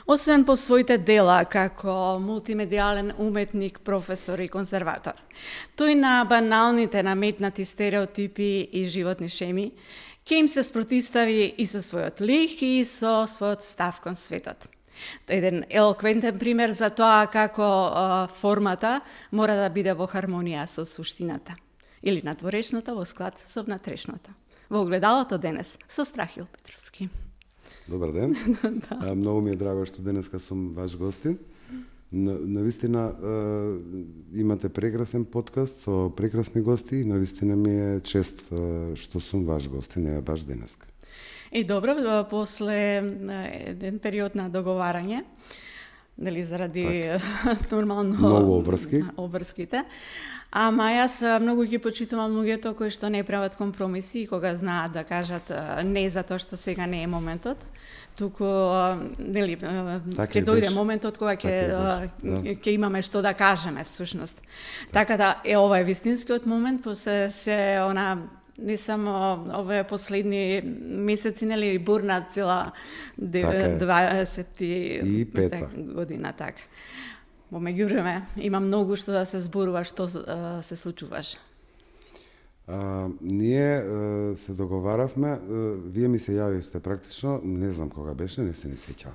Освен по своите дела како мултимедијален уметник, професор и конзерватор, тој на баналните наметнати стереотипи и животни шеми ќе им се спротистави и со својот лик и со својот став кон светот. Еден елоквентен пример за тоа како формата мора да биде во хармонија со суштината или надворешната во склад со внатрешната. Во огледалото денес со Страхил Петровски. Добар ден. Да. Многу ми е драго што денеска сум ваш гостин. Навистина имате прекрасен подкаст со прекрасни гости и навистина ми е чест што сум ваш гостин, е баш денеска. И добро, после еден период на договарање, дали заради нормално многу обврските. Ама јас многу ги почитувам луѓето кои што не прават компромиси и кога знаат да кажат не затоа што сега не е моментот, туку нели ќе дојде моментот кога ќе имаме што да кажеме всушност. Така да ова е вистинскиот момент, се она не само овие последни месеци, нели бурна цела 25 година, така. Во меѓувреме има многу што да се зборува, што се случуваше. Ние се договаравме, вие ми се јавивте практично, не знам кога беше, не се сеќавам.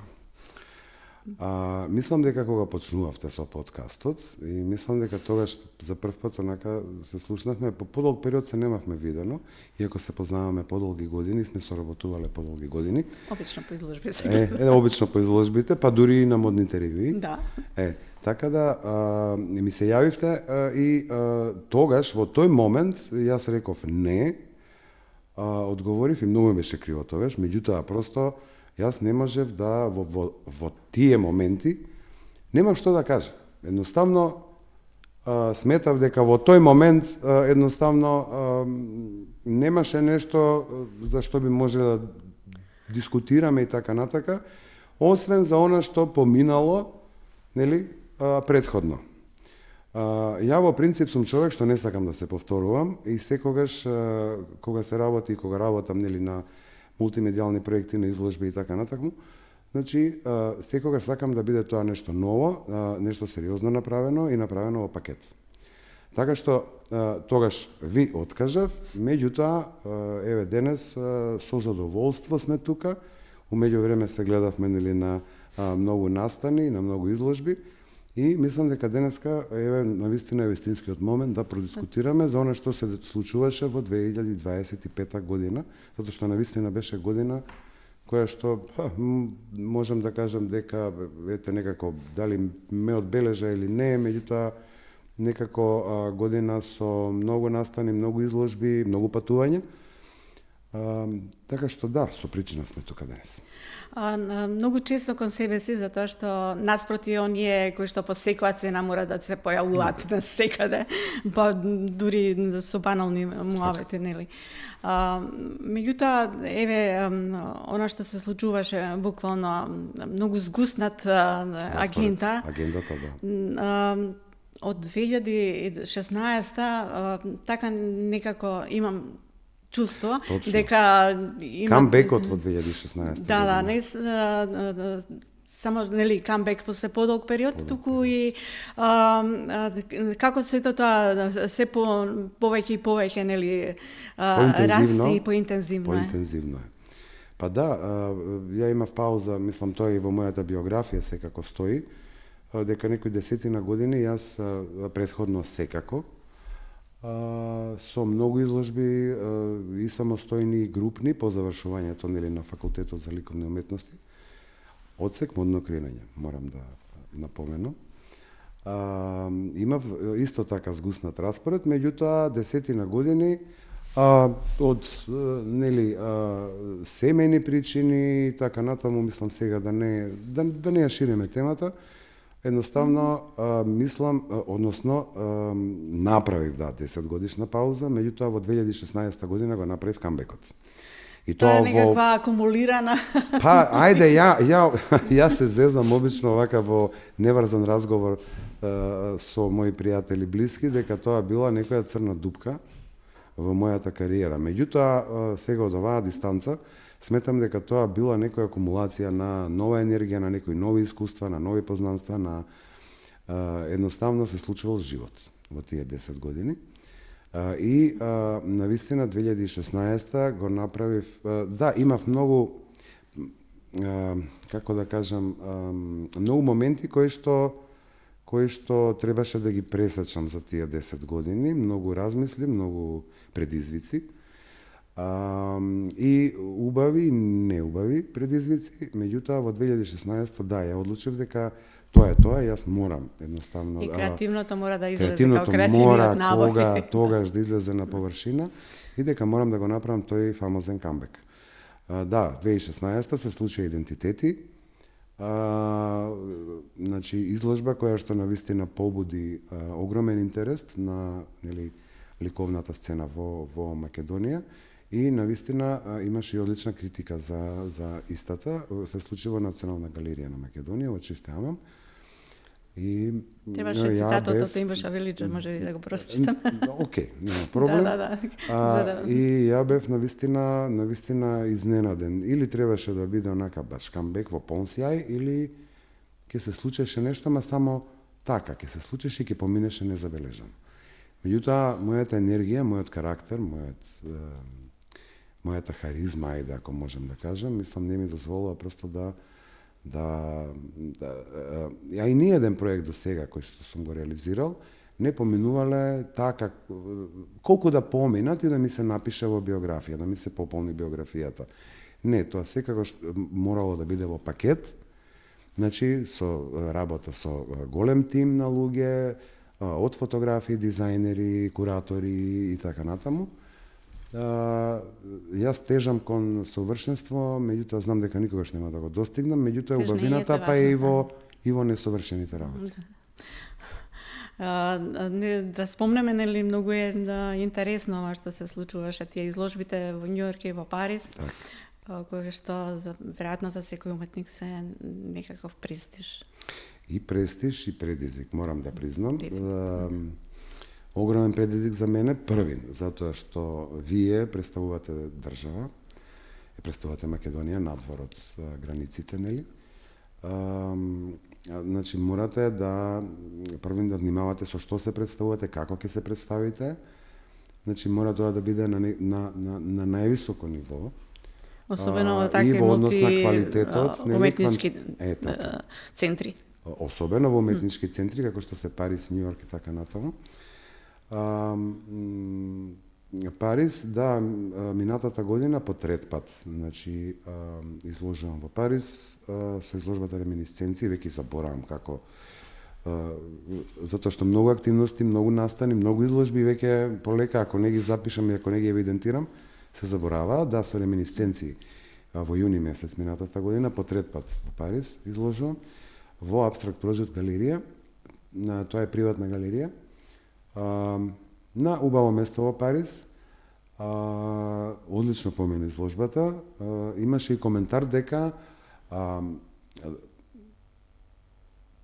Мислам дека кога почнувавте со подкастот и мислам дека тогаш за прв пат онака се слушнавме, по подолг период се немавме видено, иако се познаваме подолги години, сме соработувале подолги години. Обично по изложбите. Обично по изложбите, па дури и на модните ревии. Да. Така да ми се јавивте и тогаш во тој момент јас реков не, одговорив и многу беше криво тогаш, меѓутоа просто јас не можев да во тие моменти немам што да кажам. Едноставно сметав дека во тој момент едноставно немаше нешто за што би може да дискутираме и така натака, освен за она што поминало, нели, претходно. Ја во принцип сум човек што не сакам да се повторувам и секогаш кога се работи и кога работам, нели, на мултимедијални проекти, на изложби и така натаму, значи секогаш сакам да биде тоа нешто ново, нешто сериозно направено и направено во пакет. Така што тогаш ви откажав, меѓутоа еве денес со задоволство сме тука. У меѓувреме се гледавме, нели, на многу настани, на многу изложби и мислам дека денеска еве навистина е вистинскиот момент да продискутираме за она што се случуваше во 2025 година, затоа што навистина беше година која што можам да кажам дека ете некако дали ме одбележа или не, меѓутоа некако година со многу настани, многу изложби, многу патување. Така што да, со причина сме тука денес. Многу често кон себе си, затоа што наспроти оние кои што по секоја цена мора да се појавуваат на секаде, па дури со банални муавети, нели. Меѓутоа, еве, она што се случуваше буквално многу згуснат агента. Агендата, да. Од 2016 така некако имам чувство дека има камбекот во 2016. Да, не само нели камбек после подолг период, туку и како сето тоа се повеќе и повеќе, нели, расте и поинтензивно. Поинтензивно е. Па да, ја имав пауза, мислам тоа и во мојата биографија секако стои, дека некои 10 години јас претходно секако со многу изложби и самостојни и групни по завршувањето, нели, на факултетот за ликовни уметности. Одсек модно креирање, морам да напоменам. Имав исто така згуснат распоред, меѓутоа 10 години од нели семејни причини така натаму, мислам сега да не ја шириме темата. Едноставно мислам, односно направив 10 годишна пауза, меѓутоа во 2016 година го направив камбекот. И тоа е некаква акумулирана. Па, ајде, ја се зезам обично вака во неврзан разговор со мои пријатели блиски, дека тоа била некоја црна дупка во мојата кариера. Меѓутоа, сега од оваа дистанца, Сметам дека тоа била некоја акумулација на нова енергија, на некои нови искуства, на нови познанства, на едноставно се случувал живот во тие 10 години. И навистина 2016 го направив, да, имав многу, како да кажам, многу моменти кои што требаше да ги пресечам за тие 10 години, многу размисли, многу предизвици. И убави и неубави предизвици, меѓутоа во 2016 да, ја одлучив дека тоа е тоа, јас морам едноставно. И креативното мора да излезе креативното како креативниот набој. мора тогаш да излезе на површина и дека морам да го направам тој фамозен камбек. Да, 2016 се случи идентитети. Значи изложба која што навистина побуди огромен интерес на ликовната сцена во Македонија. И навистина имаше и одлична критика за истата. Се случи во Национална галерија на Македонија, во Чисти Амам. И требаше цитатот да имаш величе, може и да го прочитам. Океј, нема проблем. Да. И ја бев навистина изненаден. Или требаше да биде онака баш камбек во полн сјај, или ќе се случеше нешто, ма само така ќе се случеше и ќе поминеше незабележано. Меѓутоа, мојата енергија, мојот карактер, мојата харизма, ајде ако можем да кажем, мислам не ми дозволува просто ја и ни еден проект до сега кој што сум го реализирал, не поминувале така, колку да поминат и да ми се напише во биографија, да ми се пополни биографијата. Не, тоа секогаш морало да биде во пакет, значи со работа со голем тим на луѓе, од фотографи, дизајнери, куратори и така натаму. Јас тежам кон совршенство, меѓутоа знам дека никогаш нема да го достигнам, меѓутоа убавината па е и во несовршените работи. Да спомнеме, нели, многу е интересно ова што се случуваше тие изложбите во Њујорк и во Париз, кои што веројатно за секој уметник се некаков престиж. И престиж и предизвик, морам да признам. Огромен предизвик за мене, првин, затоа што вие представувате држава, представувате Македонија надвор од границите, нели? Значи, морате да првин да внимавате со што се представувате, како ќе се представите. Значи, мора тоа да биде на највисоко ниво. Особено во такви уметнички центри. Особено во уметнички центри, како што се Париз, Њујорк и така натаму. Париз, да, минатата година по трет пат, значи, изложувам во Париз со изложбата реминисценции, веќе заборавам како, затоа што многу активности, многу настани, многу изложби, веќе полека, ако не ги запишам и ако не ги евидентирам, се заборава. Да, со реминисценции во јуни месец минатата година, по трет пат во Париз изложувам, во Абстракт Прожект галерија, тоа е приватна галерија, на убаво место во Париз, одлично помина изложбата. Имаше и коментар дека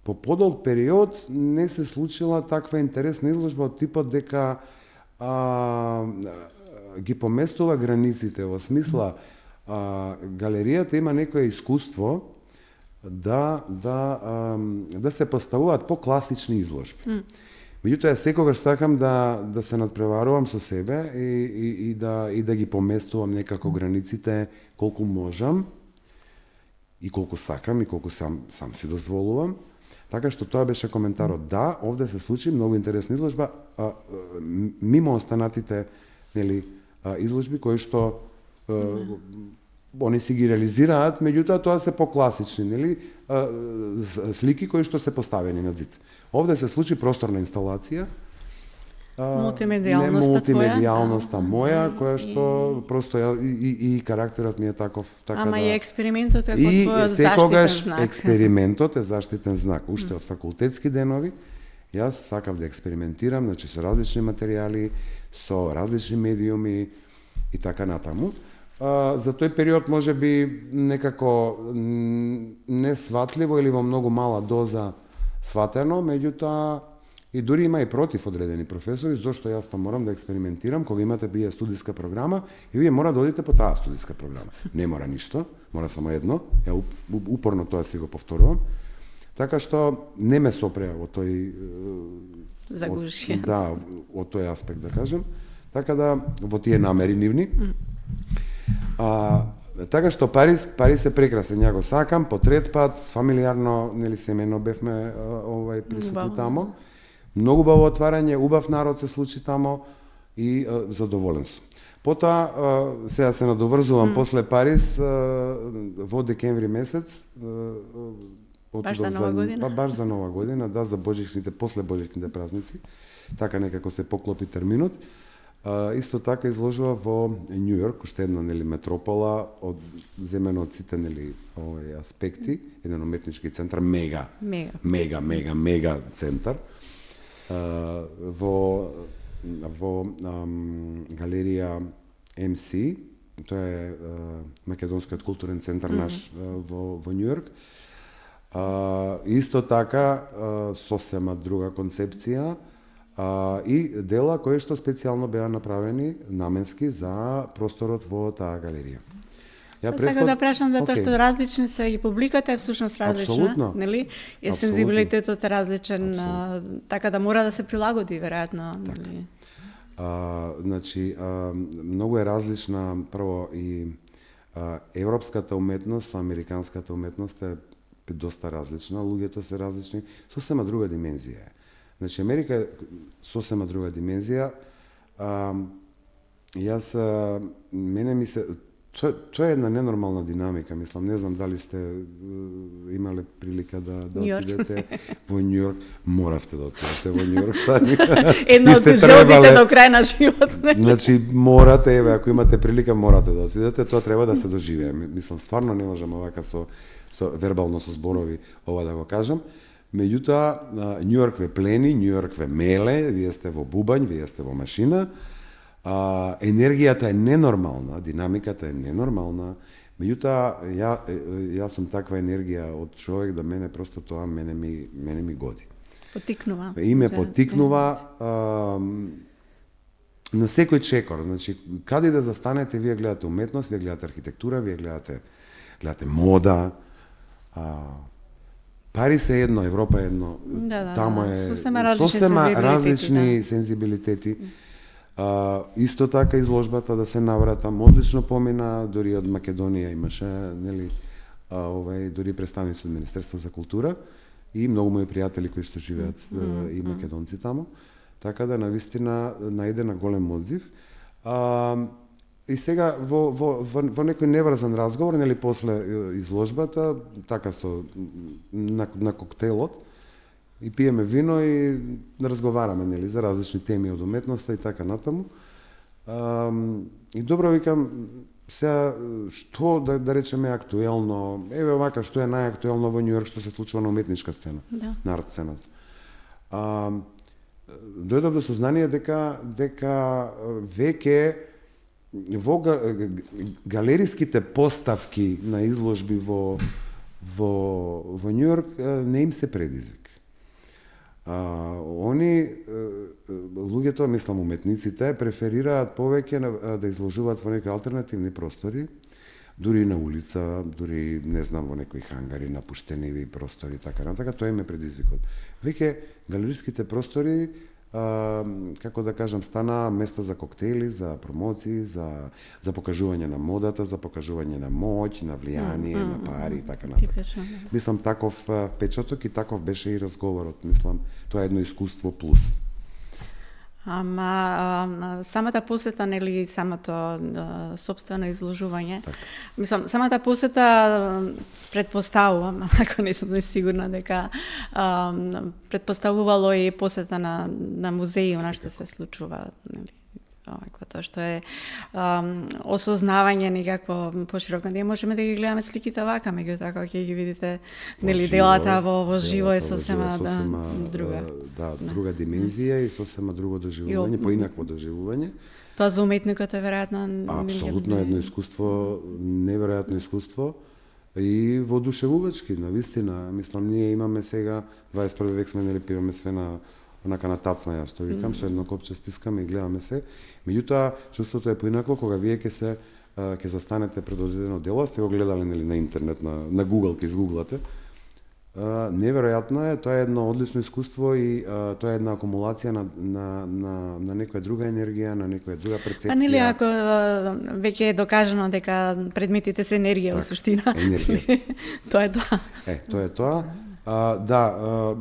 по подолг период не се случила таква интересна изложба од типот дека ги поместува границите, во смисла галеријата има некое искуство да се поставуваат по-класични изложби. Меѓутоа, секогаш сакам да се надпреварувам со себе и да ги поместувам некако границите колку можам и колку сакам и колку сам си дозволувам. Така што тоа беше коментарот. Да, овде се случи многу интересна изложба, мимо останатите, нели, изложби кои што они си ги реализираат, меѓутоа тоа се по-класични, нели, слики кои што се поставени на зид. Овде се случи просторна инсталација, мултимедијалноста моја, која што просто и карактерот ми е таков, така. Ама и експериментот е и твојот заштитен знак. Експериментот е заштитен знак. Уште од факултетски денови јас сакав да експериментирам, значи со различни материјали, со различни медиуми и така натаму. За тој период може би некако несватливо или во многу мала доза сватено, меѓутоа И дури има и против одредени професори, зашто јас па морам да експериментирам кога имате бие студиска програма и вие мора да одите по таа студиска програма. Не мора ништо, мора само едно. Ја упорно тоа си го повторувам. Така што не ме сопреа во тој загушија. Да, од тој аспект да кажем. Така да во тие намери нивни. Така што Париз е прекрасен, ја го сакам, по трет пат, фамилиарно, нели семено бевме присутни тамо. Многу убаво отварање, убав народ се случи тамо и задоволен сум. Потоа, сега се надоврзувам после Париз, во декември месец, баш за нова година? Баш за нова година, да, за после божичните празници, така некако се поклопи терминот. Исто така изложува во Њу Јорк, уште една нели метропола земено од сите нели аспекти, еден уметнички центар, мега центар. Во галерија МС, тоа е Македонскиот културен центар наш во Њу Јорк. Исто така сосема друга концепција и дела кои што специјално беа направени наменски за просторот во таа галерија. Сега да прашам затоа што различни се и публиката е всушност различна, нели? И сензибилитетот е различен, така да мора да се прилагоди веројатно, нели? Значи, многу е различна прво и европската уметност, со американската уметност е доста различна, луѓето се различни, сосема друга димензија е. Значи, Америка е сосема друга димензија. Мене ми се... Тоа е една ненормална динамика, мислам, не знам дали сте имале прилика да отидете во Њу Јорк. Моравте да отидете во Њу Јорк сад. Една од желбите до крај на живот. Значи, морате, ако имате прилика, морате да отидете, тоа треба да се доживее. Мислам, стварно не можам овака со вербално со зборови ова да го кажам. Меѓутоа, Њу Јорк ве плени, Њу Јорк ве меле, вие сте во бубањ, вие сте во машина. Енергијата е ненормална, динамиката е ненормална. Меѓутоа, јас сум таква енергија од човек да мене просто тоа мене ми годи. Потикнува. И ме потикнува на секој чекор. Значи, каде да застанете, вие гледате уметност, вие гледате архитектура, вие гледате мода. Париз е едно, Европа е едно. Тамо е сосема различни сензибилитети. Исто така изложбата да се навратам, одлично помина, дури од Македонија имаше, нели, дури представници од Министерство за култура и многу мои пријатели кои што живеат и македонци тамо. Така да навистина најде на голем одзив. И сега во некој неврзан разговор, нели, после изложбата, така на коктейлот, и пиеме вино и разговараме, нели, за различни теми од уметноста и така натаму. И добро викам, сега што да речеме актуелно, еве вака што е најактуелно во Њу Јорк што се случува на уметничка сцена, на арт сцената. Дојдов до сознание дека веќе во галериските поставки на изложби во Њу Јорк не им се предизвик. Луѓето, мислам уметниците, преферираат повеќе да изложуваат во некои алтернативни простори, дури на улица, дури, не знам, во некои хангари, напуштени простори, така натака, тоа им е предизвикот. Веќе галериските простори, како да кажам, стана места за коктейли, за промоции, за покажување на модата, за покажување на моќ, на влијание, на пари и така натака. Мислам, таков впечаток и таков беше и разговорот, мислам, тоа е едно искуство плюс. Ама самата посета, нели, самото сопствено изложување, мислам, самата посета предпоставувам, ако не сум сигурна дека предпоставувало и посета на музеи, она што се случува, нели, тоа што е осознавање некакво пошироко. Ние можеме да ги гледаме сликите вака, меѓутоа кога ќе ги видите, нели, делата во живо е сосема друга. Да, друга димензија и сосема друго доживување, поинакво доживување. Тоа за уметникот е веројатно апсолутно едно искуство, неверојатно искуство и воодушевувачки, навистина. Мислам, ние имаме сега 21 век сме, нели, пиваме све на онака на тацна ја што викам, со едно копче стискаме и гледаме се. Меѓутоа, чувството е поинако кога вие ќе застанете пред одредено дело, сте го гледале нели на интернет, на Google, ќе изгуглате. Неверојатно е, тоа е едно одлично искуство и тоа е една акумулација на некоја друга енергија, на некоја друга перцепција. А нели ако веќе е докажано дека предметите се енергија во суштина. Енергија. Тоа е тоа. Тоа е тоа.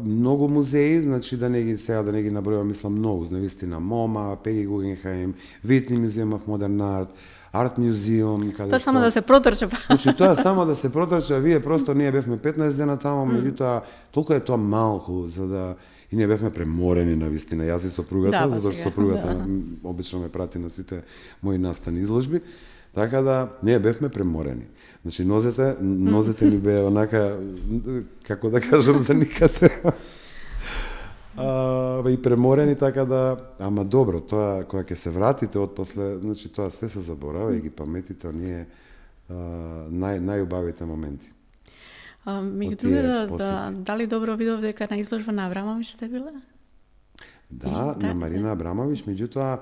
Многу музеи, значи да не ги набројувам, мислам многу, навистина МоМА, Пеги Гугенхаим, Whitney Museum of Modern Art, Арт музеум, каде тоа само да се протрча. Значи тоа само да се протрча, ние бевме 15 дена таму, меѓутоа толку е тоа малку за да и ние бевме преморени навистина. Јас и сопругата, затоа што сопругата обично ме прати на сите мои настани изложби, така да ние бевме преморени. Значи нозете ми беа онака, како да кажам, за никаде. И преморени, така да, ама добро, тоа кога ќе се вратите отпосле, значи тоа све се заборава и ги паметите оние најубавите моменти. Меѓу другото, дали добро видов дека на изложба на Абрамовиќ сте биле? Да, на Марина Абрамовиќ, меѓутоа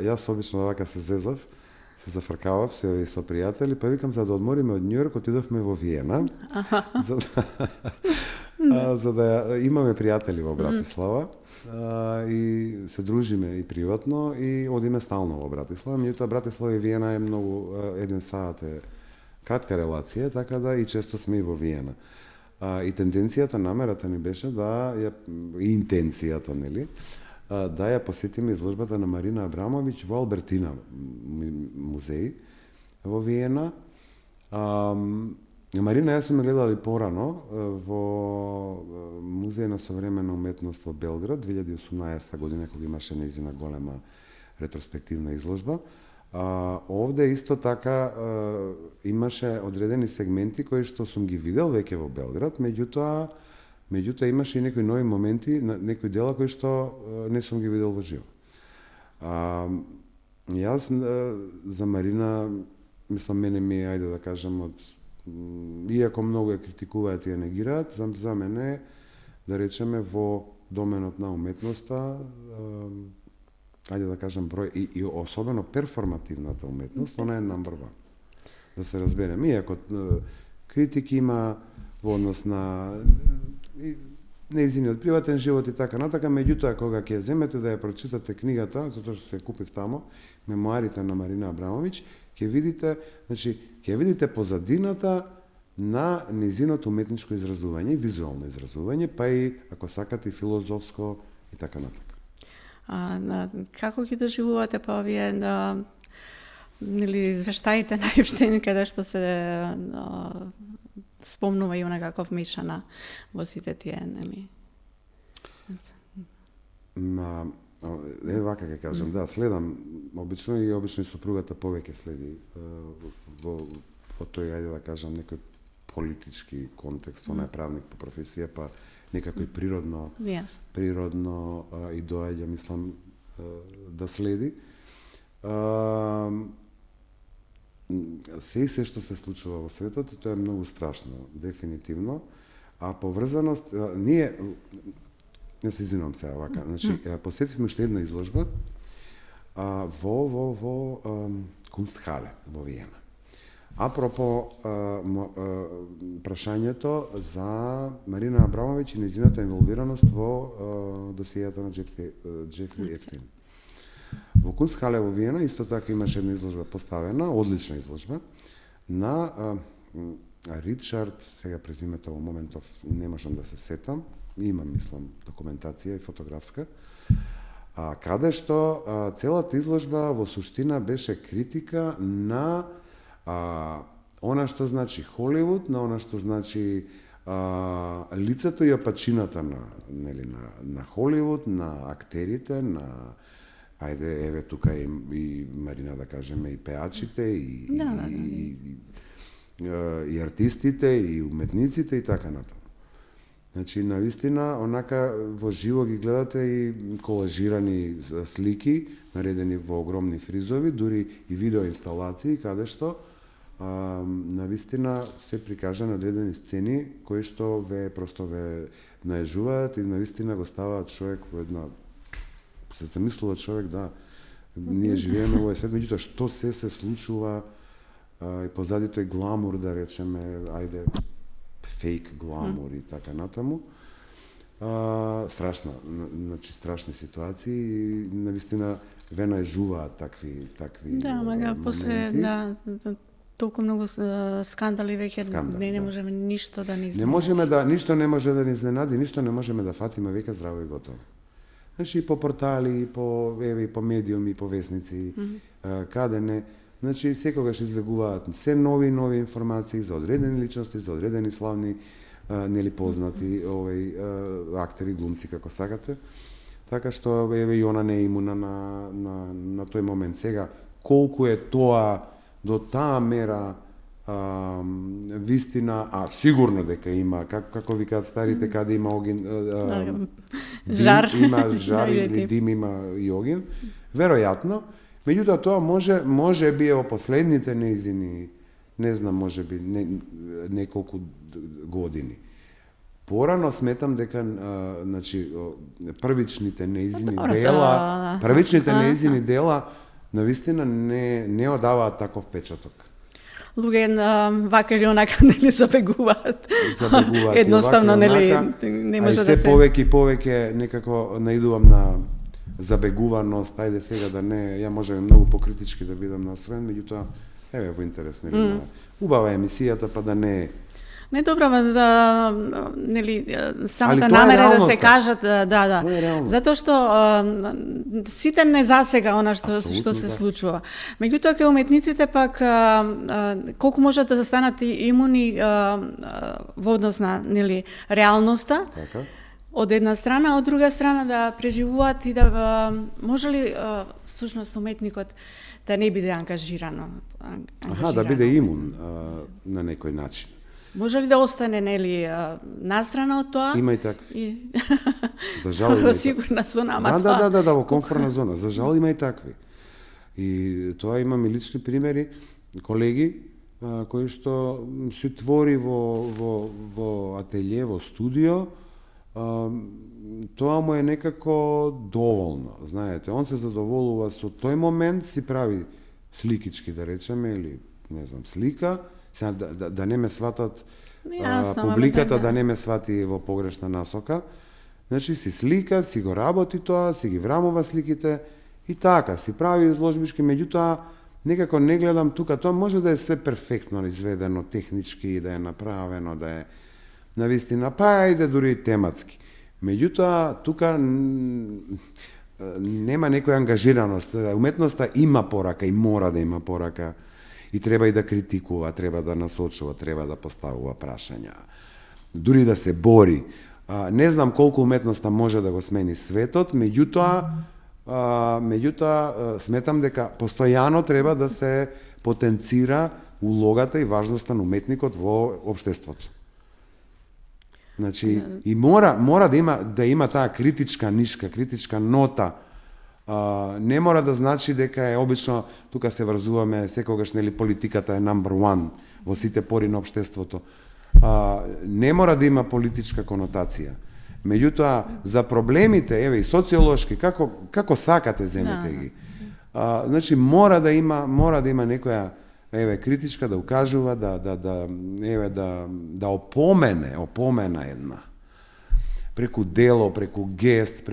јас обично вака се зезав, се зафркавав со пријатели, па викам за да одмориме од Њујорк, отидовме во Виена. За да имаме пријатели во Братислава и се дружиме и приватно и одиме стално во Братислава. Меѓутоа Братислава и Виена е многу, еден саат е кратка релација, така да и често сме и во Виена. И тенденцијата, намерата ни беше и интенцијата, нели, да ја посетиме изложбата на Марина Абрамовиќ во Албертина музеј во Виена. Марина јас сум гледала и порано во Музеј на современа уметност во Белград 2018 година, кога имаше нејзина голема ретроспективна изложба. Овде исто така имаше одредени сегменти кои што сум ги видел веќе во Белград, меѓутоа имаше и некои нови моменти, некои дела кои што не сум ги видел во живо. Јас за Марина, мислам, мене ми, ајде да кажам, иако многу ја критикуваат и ја негираат, за мене, да речеме, во доменот на уметноста, ајде да кажам број, и особено перформативната уметност, она е number one. Да се разберем, иако критики има во однос на нејзиниот приватен живот и така натака, меѓутоа кога ќе земете да ја прочитате книгата, затоа што се ја купив тамо, мемуарите на Марина Абрамовиќ, ќе видите позадината на нејзиното уметничко изразување, визуално изразување, па и, ако сакате, и филозофско и така натака. Како ги доживувате па овие извештаите најуштени каде што се спомнува и некаков мешана во сите тие, нели? Вака ќе кажам, да, следам обично и сопругата повеќе следи во тој, ајде да кажам, некој политички контекст, она е правник по професија, па некако и природно и доаѓа, мислам, да следи. Се што се случува во светот, тоа е многу страшно, дефинитивно, а поврзаност, ние, не се извинувам сега вака, значи, посетивме уште една изложба во Кунстхале во Виена. Апропо прашањето за Марина Абрамовиќ и нејзината инволвираност во досијето на Джефри Епстин. Во Кунстхале во Виена исто така имаше една изложба поставена, одлична изложба, на Ричард, сега презимето во моментов не можам да се сетам, имам, мислам, документација и фотографска, каде што целата изложба во суштина беше критика на она што значи Холивуд, на она што значи лицето и опачината на Холивуд, на актерите, на ајде, еве тука и Марина, да кажеме, и пеачите, и артистите, и уметниците и така натаму. Значи, навистина, онака во живо ги гледате и колажирани слики, наредени во огромни фризови, дури и видеоинсталации, каде што навистина се прикажа одредени сцени кои што ве наежуваат и навистина го ставаат човек во една... Се замислува човек, да, ние живееме во овој свет, меѓутоа што се случува и позади тој гламур, да речеме, ајде, фейк гламур и така натаму. Страшна, значи страшни ситуации и навистина ве наежуваат такви Да, мага после толку многу скандали веќе не можеме ништо да ни изненади. Ништо не може да ни изненади, ништо не можеме да фатиме веќе здраво и готово. Значи по портали, по медиуми, по весници, каде не, значи секогаш излегуваат се нови информации за одредени личности, за одредени славни нели познати актери, глумци како сакате. Така што и она не е имуна на тој момент. Сега колку е тоа до таа мера вистина, сигурно дека има, како викаат старите, каде има огин, жар, има жар или дим, има и огин, веројатно. Меѓутоа тоа може би во последните неизини, не знам, може би неколку години. Порано сметам дека значи првичните неизини дела навистина не одаваат таков печаток. Луѓе вака или онака нели забегуваат. Едноставно нели не може да се. Се повеќе некако наидувам на забегуваност, ајде сега да не, ја можам многу покритички да бидам настроен, меѓутоа еве во интерес нели убава емисијата па да не Не добро, да нели самата намера да се кажат, да. Затоа што сите не засега она што се случува. Меѓутоа кај уметниците пак колку можат да станат имуни во однос на нели реалноста. Така. Од една страна, од друга страна да преживуваат и да може ли всушност уметникот да не биде ангажирано. Да биде имун на некој начин. Може ли да остане нели настрана од тоа? Има и такви. За жал има и такви. Сигурна зона, ама тоа. Да, во комфортна зона. За жал има и такви. И тоа имам и лични примери, колеги кои што се твори во ателје, во студио, тоа му е некако доволно, знаете. Он се задоволува со тој момент, си прави сликички, да речеме, или не знам, слика, да не ме сватат публиката, да не ме свати во погрешна насока. Значи си слика, си го работи тоа, си ги врамува сликите и така, си прави изложбички, меѓутоа некако не гледам тука, тоа може да е све перфектно изведено, технички, да е направено, да е навистина, па ајде дури и тематски. Меѓутоа, тука нема некоја ангажираност. Уметноста има порака и мора да има порака. И треба и да критикува, треба да насочува, треба да поставува прашања. Дури да се бори. Не знам колку уметноста може да го смени светот, меѓутоа сметам дека постојано треба да се потенцира улогата и важноста на уметникот во општеството. Значи, и мора да има таа критичка нишка, критичка нота. Не мора да значи дека е обично, тука се врзуваме, секогаш нели политиката е number one во сите пори на општеството. Не мора да има политичка конотација. Меѓутоа, за проблемите, еве и социолошки, како сакате земете ги. Значи, мора да има некоја критичка да укажува, да опомена една. Преку дело, преку гест,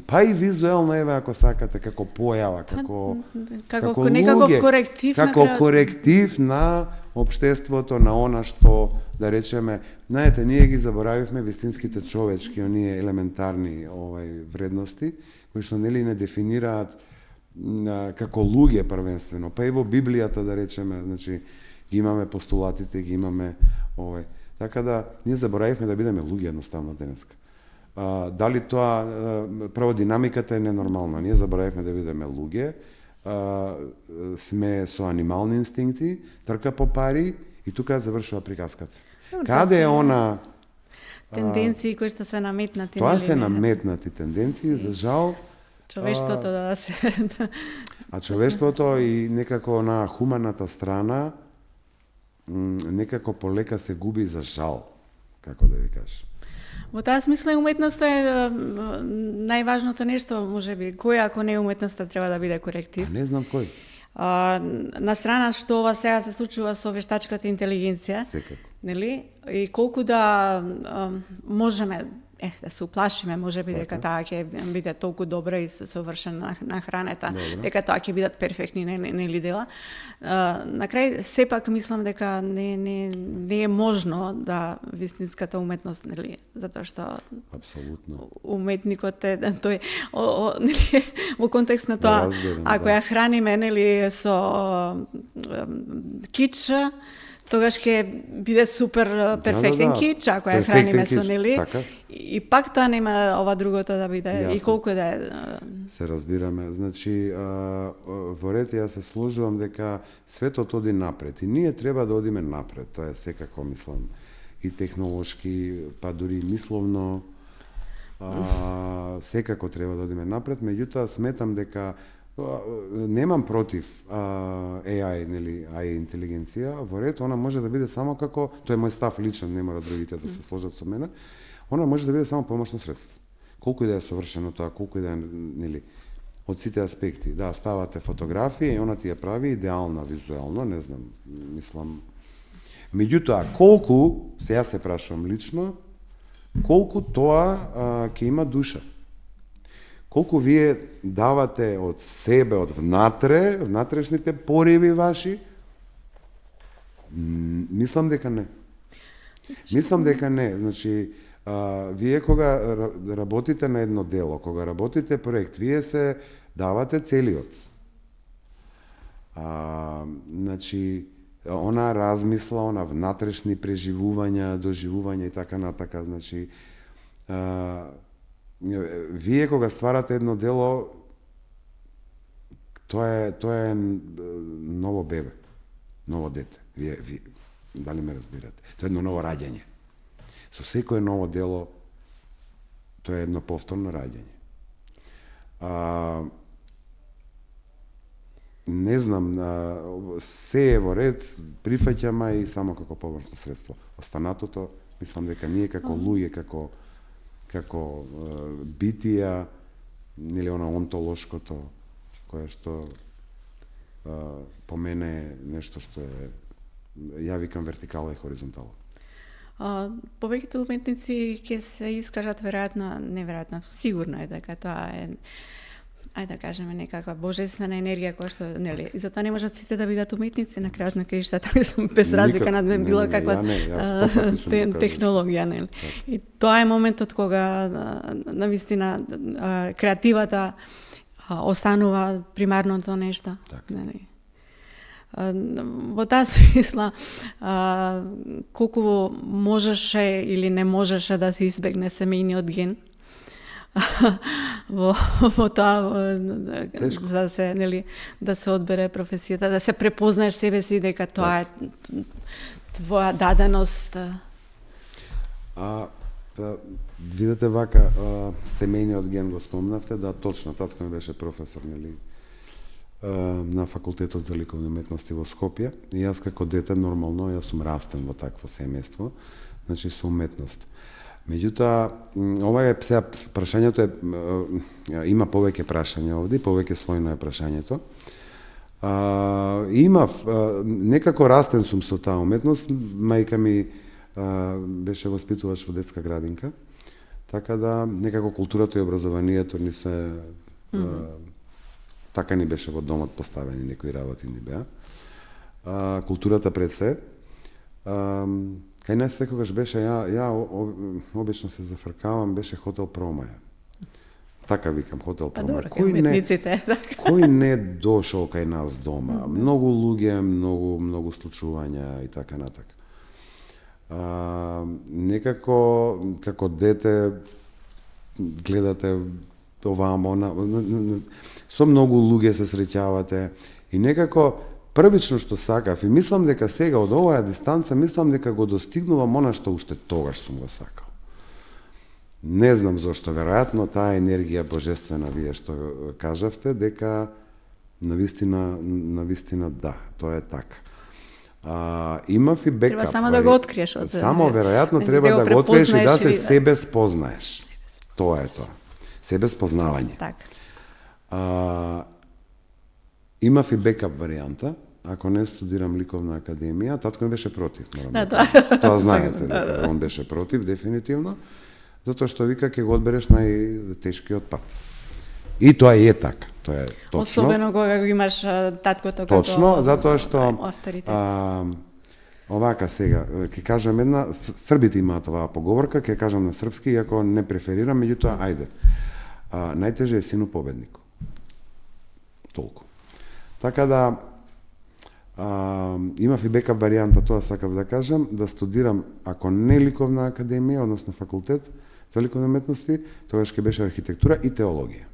па и визуелно, ако сакате, како појава, како коректив, како коректив на општеството, на она што, да речеме, знаете, ние ги заборавивме вистинските човечки, оние елементарни вредности, кои што нели не дефинираат како луѓе првенствено, па и во Библијата, да речеме, значи, ги имаме постулатите, ги имаме така да ние заборавивме да бидеме луѓе едноставно денеска. Дали тоа прво динамиката е ненормална. Ние заборавивме да бидеме луѓе, сме со анимални инстинкти, трка по пари и тука завршува приказката. Каде е она тенденции кои што се наметнати? Тоа се наметнати тенденции, за жал. Човештвото да се А човештвото и некако на хуманата страна некако полека се губи, за жал, како да ви кажам. Во таа смисла уметноста е најважното нешто, можеби. Кој ако не уметноста треба да биде коректив? Не знам кој. На страна што ова сега се случува со вештачката интелигенција, Секако. нели? И колку да можеме да се уплашиме, можеби дека таа ќе биде толку добра и совршена на храната, дека тоа ќе бидат перфектни нели дела. На крај сепак мислам дека не е можно да вистинската уметност, нели, затоа што апсолутно уметникот е тој нели во контекст на тоа, ако ја храниме нели со кич, тогаш ќе биде супер перфектен кич, ако ја храниме со нели. И пак тоа нема ова другото да биде. Јасно. И колку да е... Се разбираме. Значи, во ред ја се сложувам дека светот оди напред. И ние треба да одиме напред. Тоа е секако, мислам, и технолошки, па дури мисловно. Секако треба да одиме напред. Меѓутоа, сметам дека немам против AI, нели, AI интелигенција, во ред, она може да биде само како, тоа е мој став личен, не мора другите да се сложат со мене, она може да биде само помошно средство. Колку и да е совршено тоа, колку и да е, нели, од сите аспекти. Да, ставате фотографија и она ти ја прави идеална визуелно, не знам, мислам. Меѓутоа, колку, сега се прашувам лично, колку тоа ќе има душа? Колку вие давате од себе, од внатрешните пориви ваши? Мислам дека не. Мислам дека не. Значи, вие кога работите на едно дело, кога работите проект, вие се давате целиот. Значи, она размисла, она внатрешни преживувања, доживувања и така натака, значи, вие кога стварате едно дело, тоа е ново бебе, ново дете. Вие дали ме разбирате? Тоа е едно ново раѓање. Со секое ново дело, тоа е едно повторно раѓање. Не знам, се е во ред, прифаќам и само како помошно средство. Останатото, мислам дека ние како луѓе, како битија, или она онтолошкото, кое што по мене е нешто што е, ја викам вертикала и хоризонтала. Повеќето уметници ќе се искажат неверојатно, сигурно е дека тоа е, ајде да кажеме, некаква божествена енергија која што, нели, и затоа не можат сите да бидат уметници на крајот на краиштата, без разлика на било каква технологија, нели. И тоа е моментот кога навистина креативата останува примарното нешто, нели. Во таа смисла, колку можеше или не можеше да се избегне семејниот ген, во тоа за се, нели, да се одбере професијата, да се препознаеш себе си дека тоа е твоја даденост. Видете вака, семејниот ген го спомнавте, да, точно, татко ми беше професор, нели, на факултетот за ликовни уметности во Скопје, и јас како дете нормално јас сум растен во такво семејство, значи со уметност. Меѓутоа, ова е сега прашањето има повеќе прашања овде, повеќе слојно е прашањето. Имав некако растен сум со таа уметност, мајка ми беше воспитувач во детска градинка, така да некако културата и образованието ни се така ни беше во домот поставени, некои работи ни беа. Културата пред се. Кај нас секогаш беше, ја обично се зафркавам, беше хотел Промаја. Така викам, хотел Промаја. Кој не дошол кај нас дома? Многу луѓе, многу случувања и така натака. Некако, како дете, гледате овамо, со многу луѓе се среќавате и некако првично што сакав, и мислам дека сега од оваа дистанца, мислам дека го достигнувам она што уште тогаш сум го сакал. Не знам зошто, веројатно таа енергија божествена, вие што кажавте, дека навистина да, тоа е така. Имав и бекап. Треба само да го откриеш од Само веројатно треба да го откриеш и да се себе спознаеш. Тоа е тоа. Себе спознавање. Така. Имав и бекап варијанта. Ако не студирам ликовна академија, татко ми беше против. Тоа знаете, он беше против, дефинитивно, затоа што вика ќе го одбереш најтешкиот пат. И тоа е така, тоа е точно. Особено кога го имаш таткото како точно, затоа што авторитет. Овака сега, ќе кажам една, србите имаат оваа поговорка, ќе кажам на српски, иако не преферирам, меѓутоа, ајде. Најтеже е сину победнику. Толку. Така да, имав и бекап варијанта, тоа сакав да кажам, да студирам, ако не ликовна академија, односно факултет за ликовни уметности, тогаш ќе беше архитектура и теологија.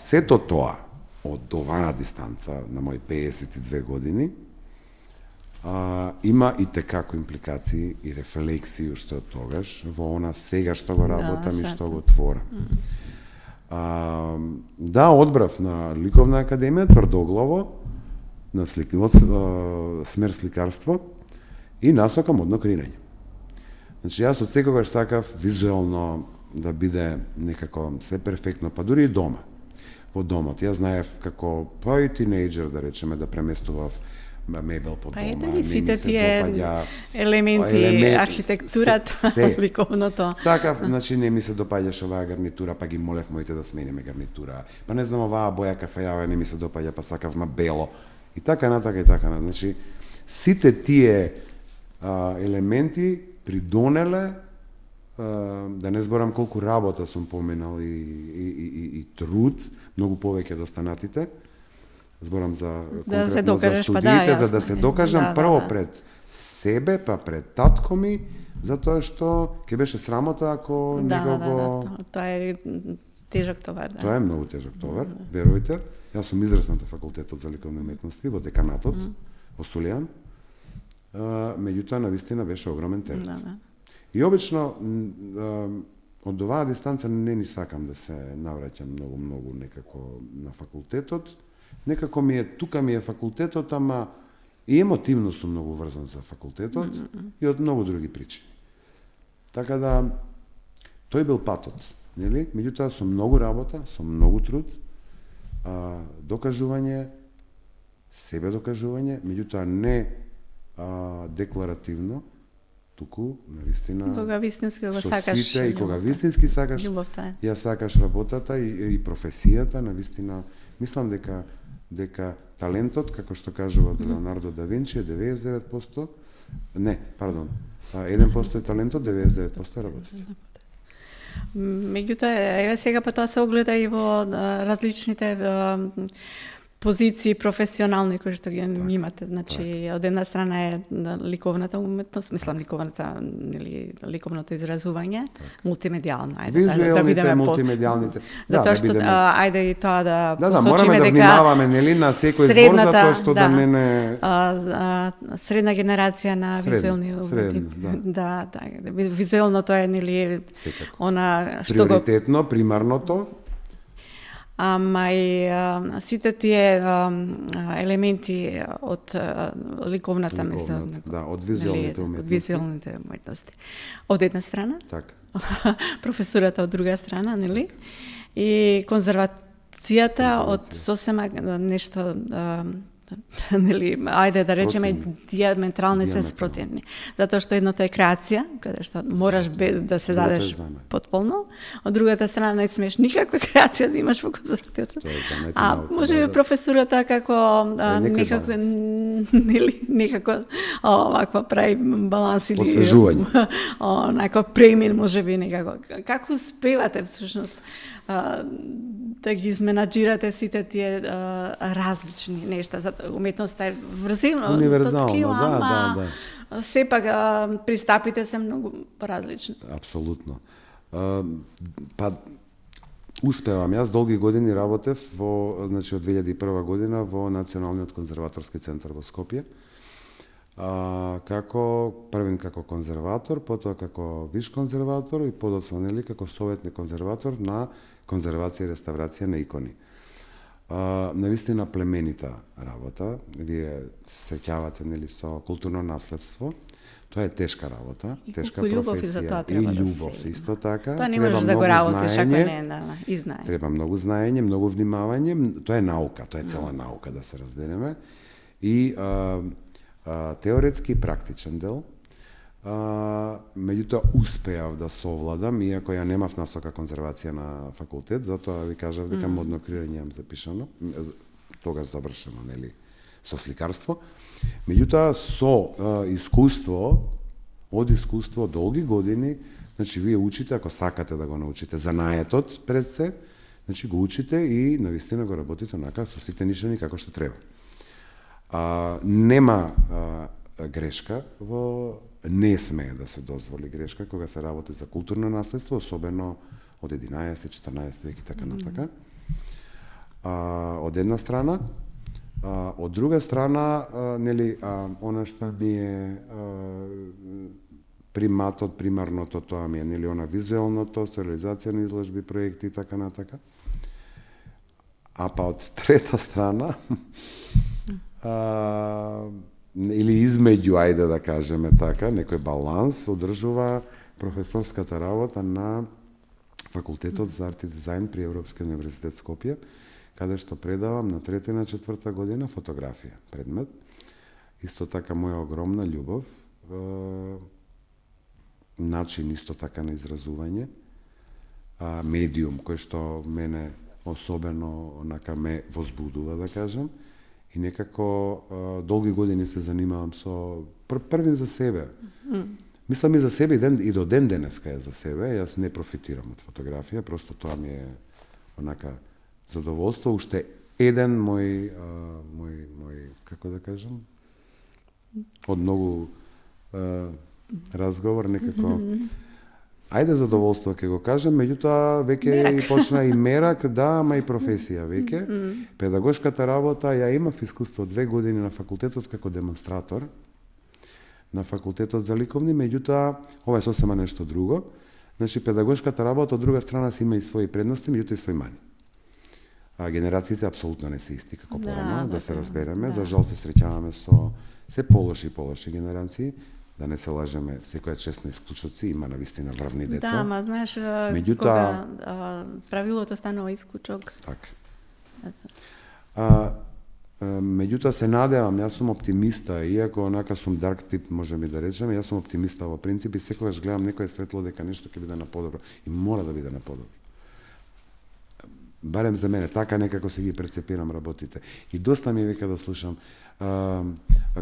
Сето тоа, од оваа дистанца, на мои 52 години, има и текако импликации и рефлексии уште од тогаш, во она сега што го работам и што го творам. Да, одбрав на ликовна академија тврдоглаво, на смер сликарство и насока модно креирање. Значи, јас од секогаш сакав визуелно да биде некако се перфектно, па дури и дома. Во домот. Јас знаев како и тинејџер, да речеме, да преместував мебел по дома. Дали сите тие елементи, архитектурата, ликовното. Сакав, значи не ми се допаѓаше оваа гарнитура, па ги молев моите да смениме гарнитура. Па не знам, оваа боја кафејава не ми се допаѓа, па сакав на бело. И така натака и така натака. Значи, сите тие елементи придонеле, да не зборам колку работа сум поменал и труд, многу повеќе од останатите. Зборам за конкретно за студиите, за да се докажам прво пред себе, па пред татко ми, затоа што ќе беше срамота ако некого... Тоа е тежок товар. Тоа е многу тежок товар, верујте. Јас сум израснат во факултетот за ликовни уметности, во деканатот, во Сулијан. Меѓутоа, навистина беше огромен терет. И обично, од оваа дистанца не ни сакам да се навраќам многу некако на факултетот. Некако тука ми е факултетот, ама и емотивно сум многу врзан за факултетот и од многу други причини. Така да, тој бил патот, нели? Меѓутоа, со многу работа, со многу труд, докажување, себе докажување, меѓутоа не декларативно, туку, навистина, кога вистински го сакаш, сите, и кога вистински сакаш, ја сакаш работата и професијата, навистина, мислам дека талентот, како што кажува Леонардо да Винчи, е 99%, не, пардон, 1% е талентот, 99% е работата. Меѓутоа, еве сега па тоа се огледа и во различните позиции професионални кои што ги имате. Значи, од една страна е ликовната уметност, мислам ликовното изразување, мултимедијално, ајде да видиме мултимедијалните. Затоа што ајде и тоа да посочиме дека внимаваме нели на секој збор затоа што да не средна генерација на визуелни уметници. Да, визуелното е нели она што го приоритетно, примарното. Ама и сите тие елементи од ликовната мислам, од визуелните уметности. Од една страна, професурата од друга страна, нели? И конзервацијата од сосема нешто нели, ајде да речеме диаметрални се спротивни. Затоа што едното е креација, каде што мораш да се дадеш потполно, од другата страна не смеш никаква креација да имаш во конзервативата. Можеби професурата како некако оваква прави баланс или освежување. Некако премин можеби некако. Како успевате всушност да ги изменаџирате сите тие различни нешта? Уметноста е универзална, да. Сепак пристапите се многу различни. Апсолутно. Па успевам. Јас долги години работев значи од 2001 година во Националниот конзерваторски центар во Скопје. Првен како конзерватор, потоа како виш конзерватор и подоцна како советник конзерватор на конзервација и реставрација на икони. навистина племенита работа. Вие се среќавате нели со културно наследство. Тоа е тешка работа, тешка професија и љубов исто така. Тоа не можеш да го работиш ако не и знае. Треба многу знаење, многу внимавање, тоа е наука, тоа е цела наука да се разбереме. И теоретски и практичен дел. Меѓутоа успеав да совладам, иако ја немав насока конзервација на факултет, затоа ви кажав дека модно креирање имам запишано, тогаш завршено, нели, со сликарство. Меѓутоа со искуство, од искуство долги години, значи вие учите ако сакате да го научите занаетот пред се, значи го учите и навистина го работите онака со сите нишани како што треба. Нема грешка не смее да се дозволи грешка кога се работи за културно наследство, особено од 11-14 век и така натака. Од една страна, од друга страна, нели, она што ми е приматот, примарното, тоа ми е, нели, она визуелното, со реализација на изложби, проекти и така натака. Па од трета страна, или измеѓу, ајде да кажеме така, некој баланс одржува професорската работа на Факултетот за арт и дизајн при Европскиот универзитет Скопје, каде што предавам на 3-та и на 4-та година фотографија, предмет. Исто така моја огромна љубов, начин исто така на изразување, медиум кој што мене особено онака ме возбудува, да кажам, и некако долги години се занимавам со првин за себе. Мислам и за себе и до ден денеска е за себе. Јас не профитирам од фотографија, просто тоа ми е онака задоволство. Уште еден мој како да кажам, од многу разговор некако ајде задоволство ќе го кажам, меѓутоа веќе и почна и мерак, да, ама и професија веќе. Педагошката работа, ја имав искуство 2 години на факултетот како демонстратор на факултетот за ликовни, меѓутоа ова е сосема нешто друго. Значи педагошката работа од друга страна си има и своји предности, меѓутоа и своји мани. Генерациите апсолутно не се исти како порано, да се разбереме. За жал се среќаваме со се полоши и полоши генерации. Да не се лажеме, секоја честна исклучоци има навистина врвни деца. Да, ама знаеш, кога правилото станува исклучок. Така. Меѓутоа се надевам, јас сум оптимиста, иако онака сум дарк тип, можеме да речеме, јас сум оптимиста во принцип и секогаш гледам некое светло дека нешто ќе биде на подобро и мора да биде на подобро. Барем за мене, така некако се ги прецепирам работите. И доста ми века да слушам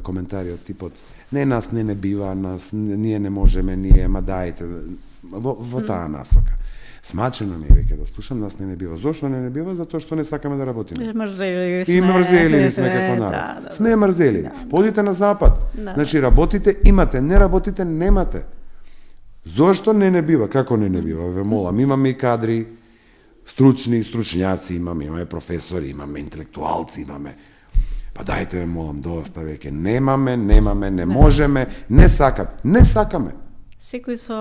коментари од типот нас не бива, ние не можеме, ма дајте, во таа насока. Смачено ми веќе да слушам, нас не бива. Зошто не бива? Затоа што не сакаме да работиме. Мрзели сме. И мрзели сме како народ. Сме мрзели. Подите на запад. Значи работите, имате, не работите, немате. Зошто не бива? Како не бива? Ве молам, имаме и кадри, стручњаци имаме професори, имаме интелектуалци, имаме. Па дајте ве молам, доста веќе. Немаме, не можеме, не сакаме. Секој со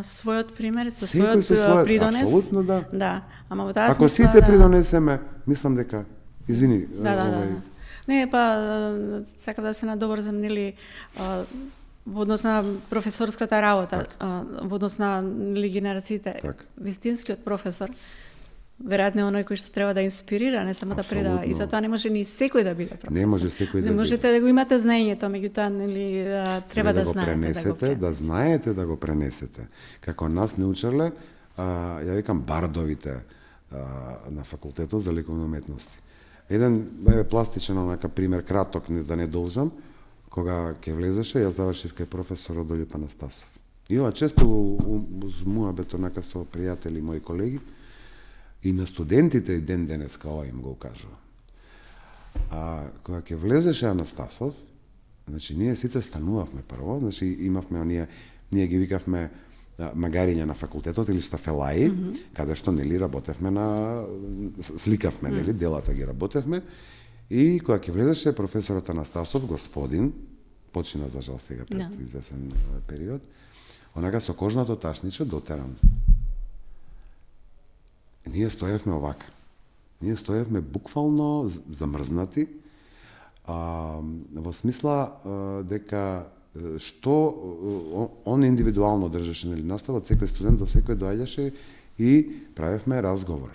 својот пример, со својот придонес. Апсолутно да. Да, ама во таа ако сите придонесеме, мислам дека, извини. Да. Не, па сакам да се надобрзам, нели, во однос на професорската работа, во однос на генерациите. Вистинскиот професор веројатно е оној кој што треба да инспирира, не само да предава. И затоа не може ни секој да биде професор. Не може секој да биде. Не можете да го имате знаењето, меѓутоа нели треба да знаете да знаете да го пренесете. Како нас не учеле, ја викам бардовите на факултетот за ликовни уметности. Еден пластичен онака пример, краток, да не должам, кога ќе влезеше, ја завршив кај професор Родолјуп Анастасов. И ова често uz муабет онака со пријатели, мои колеги, и на студентите и ден денеска ова им го кажува. Кога ќе влезеше Анастасов, значи ние сите станувавме прво, значи имавме ние ги викавме магариња на факултетот или штафелаи, каде што нели работевме сликавме нели делата ги работевме и кога ќе влезеше професорот Анастасов, господин, почина за жал сега пред извесен период, онака со кожното ташниче дотеран. Ние стоевме овака. Ние стоевме буквално замрзнати, во смисла дека што он индивидуално држеше настава, од секој студент до секој доаѓаше и правевме разговор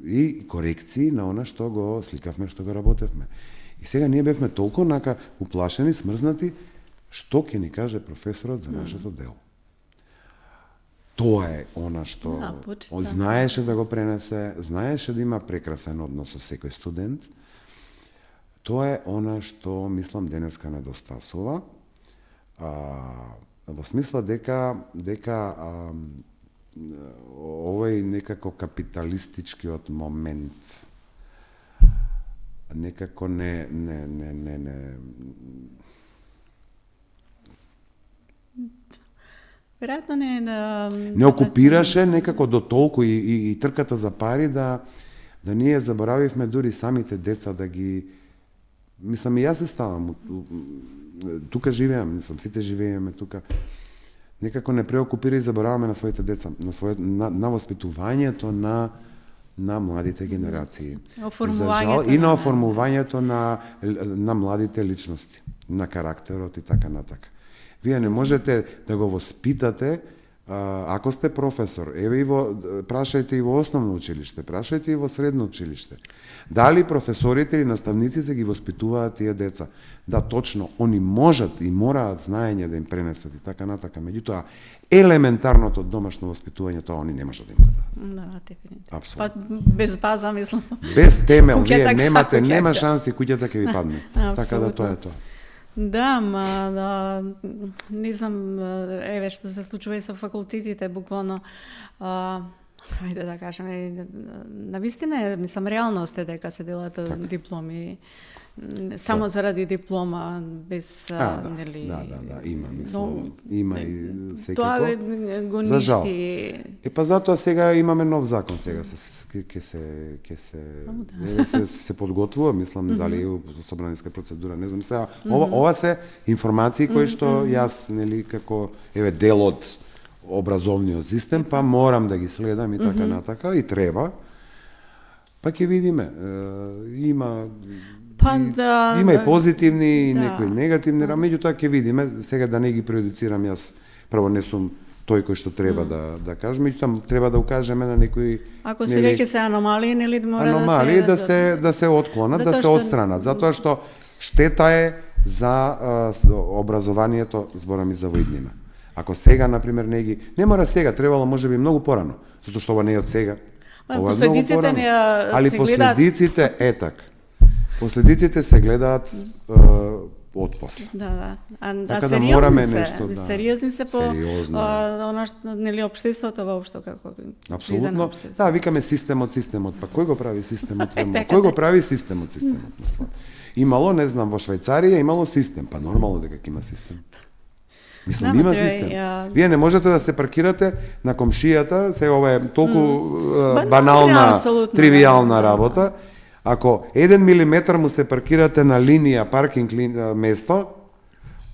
и корекции на она што го сликавме, што го работевме. И сега ние бевме толку уплашени, смрзнати, што ќе ни каже професорот за нашето дело. Тоа е она што знаеше да го пренесе, знаеше да има прекрасен однос со секој студент. Тоа е она што, мислам, денеска недостасува. Во смисла дека овој некако капиталистичкиот момент некако не веројатно не окупираше некако до толку и трката за пари да ние заборавивме дури самите деца да ги, мислам, и јас се ставам тука живеам, мислам, сите живееме тука. Некако не преокупира и забораваме на своите деца, на воспитувањето на младите генерации. И на оформувањето на младите личности, на карактерот и така натака. Вие не можете да го воспитате, ако сте професор, еве и прашајте и во основно училиште, прашајте и во средно училиште. Дали професорите или наставниците ги воспитуваат тие деца? Да, точно, они можат и мораат знаење да им пренесат и така натака. Меѓутоа, елементарното домашно воспитување, тоа они не можат да им го дадат. Да, дефинитивно. Апсолутно. Па без база, мислам. Без темел, вие нема шанси, куќата ќе ви падне. Така да тоа е тоа. Да, не знам, еве што се случува и со факултетите, буквално, ајде да кажеме, навистина, мислам, реалност е дека се делат дипломи, само заради диплома, без, нели... Да, има, мислам, има и секако. Тоа го ништи. Па затоа сега имаме нов закон, сега ќе се подготвува, мислам, дали е собраниска процедура, не знам сега. Ова се информации кои што јас, нели, како, еве, дел од образовниот систем, па морам да ги следам и така натака, и треба. Па ќе видиме, има и позитивни и некои негативни, меѓутоа ќе видиме, сега да не ги преюдицирам, јас прво не сум тој кој што треба да кажем, меѓутоа треба да укажеме на некои, ако се веќе се аномалии, нели, мора да се отклонат, да се отстранат, затоа што штета е за образованието, зборам и за во иднина. Ако сега, например, не мора сега, требало можеби многу порано, затоа што ова не е од сега. Ова е многу порано. Али последиците е така. Последиците се гледаат од после. Да. Така да мораме нешто да. Сериозни се по она што, нели, општеството воопшто како. Апсолутно. Да, викаме системот. Па кој го прави системот? Кој го прави системот? Мислам. Имало, не знам, во Швајцарија имало систем, па нормално дека има систем. Мислам, има систем. Вие не можете да се паркирате на комшијата, сега ова е толку банална, тривијална работа. Ако 1 милиметар му се паркирате на линија, паркинг место,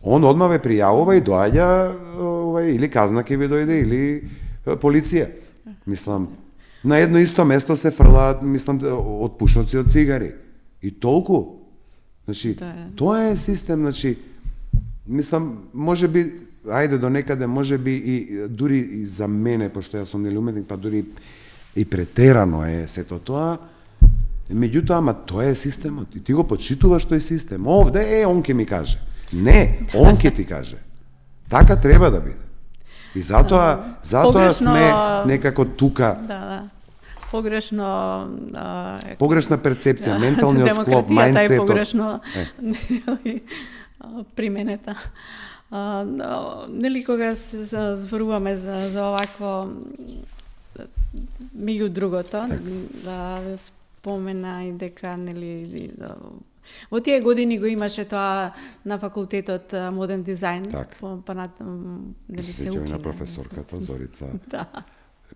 он одма ве пријавува и доаѓа или казна ќе ви дојде, или полиција. Мислам, на едно исто место се фрлаат, мислам, од пушоци од цигари. И толку. Значи, тоа е систем, значи, мислам, може би, ајде до некаде, може би и дури и за мене, пошто јас сум нели уметник, па дури и претерано е сето тоа. Меѓутоа, ама тоа е системот. И ти го почитуваш тој систем. Овде он ќе ми каже. Не, он ќе ти каже. Така треба да биде. И затоа сме некако тука. Да. Погрешна перцепција, менталниот склоп, мајндсетот. Погрешно применета. Нели кога се зборуваме за овакво меѓу другото, да спомена и дека, нели, во тие години го имаше тоа на факултетот модерн дизајн, нели се учи на професорката Зорица. Да.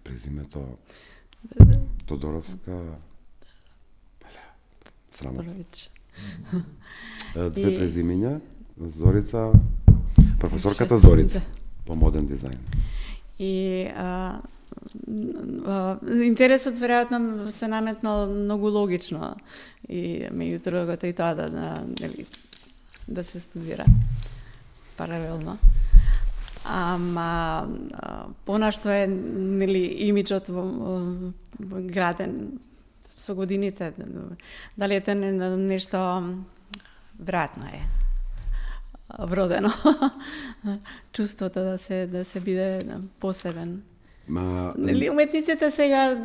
Презимето Тодоровска. Срамота. Две презимења, Зорица, професорката Зорица по модерн дизајн. И интересот веројатно се наметнал многу логично и меѓу другото и тоа да се студира паралелно. Ама понашто е имиџот граден со годините, дали е тоа нешто веројатно е вродено чувството да се биде посебен. Уметниците сега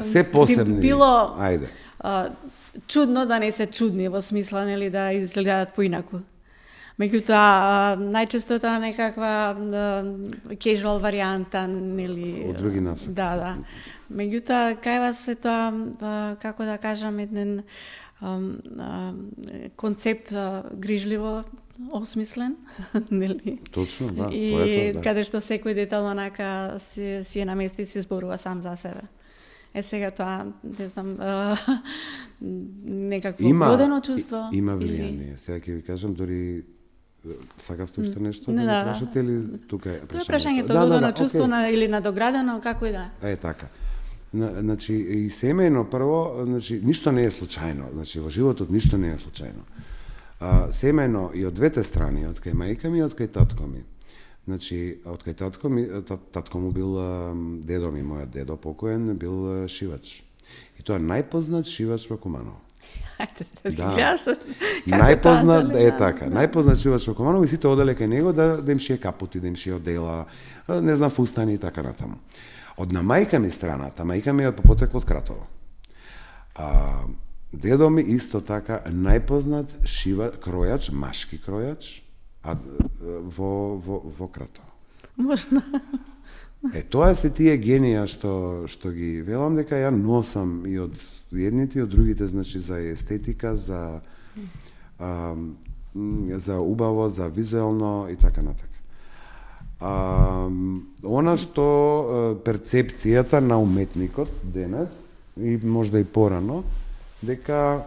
се посебни. Било Ајде. Чудно да не се чудни во смисла да изгледаат поинаку. Меѓутоа најчесто тоа некаква casual варијанта од други насоки. Да. Меѓутоа кај вас е тоа како да кажам еден концепт грижливо осмислен, нели? Точно, да. И тоа е тоа, да. каде што секој детал онака си е на место и си зборува сам за себе. Сега тоа, не знам, некакво водено чувство. Има влијание. Сега ќе ви кажам, дори сакавте уште нешто да да прашате или тука е прашањето? Тоа е прашањето, водено чувство или надоградено, како и да. Е така. Значи и семејно прво, значи ништо не е случајно. Значи во животот ништо не е случајно. Семејно и од двете страни, од кај мајка ми и од кај татко ми. Значи, од кај татко му бил дедо ми, мојот дедо покоен, бил шивач. И тоа најпознат шивач во Куманово. Ајде, да си гледаш. Најпознат е така. Најпознат шивач во Куманово и сите оделе кај него да им шие капути, да им шие одела, не знам, фустани и така натаму. Од на мајка ми страната, мајка ми е од потекло од Кратово. Дедо ми исто така најпознат кројач, машки кројач, во Кратово. Можно. Тоа се тие генија што ги велам дека ја носам и од едните и од другите, значи за естетика, за убаво, за визуелно и така натака. Она што перцепцијата на уметникот денес и можда и порано, дека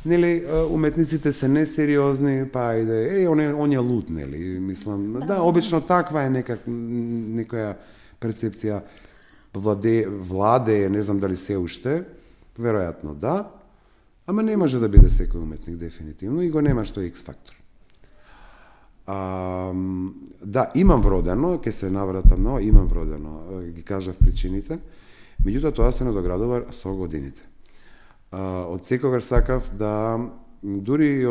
нели уметниците се несериозни, па ајде, он е луд, нели, мислам. Да, обично таква е некоја перцепција владее, не знам дали се уште, веројатно да, ама не може да биде секој уметник дефинитивно и го нема што е X фактор. Да, имам вродено, ќе се навратам, но имам вродено, ги кажав причините, меѓутоа тоа се надоградува со годините. Од секогаш сакав да, дури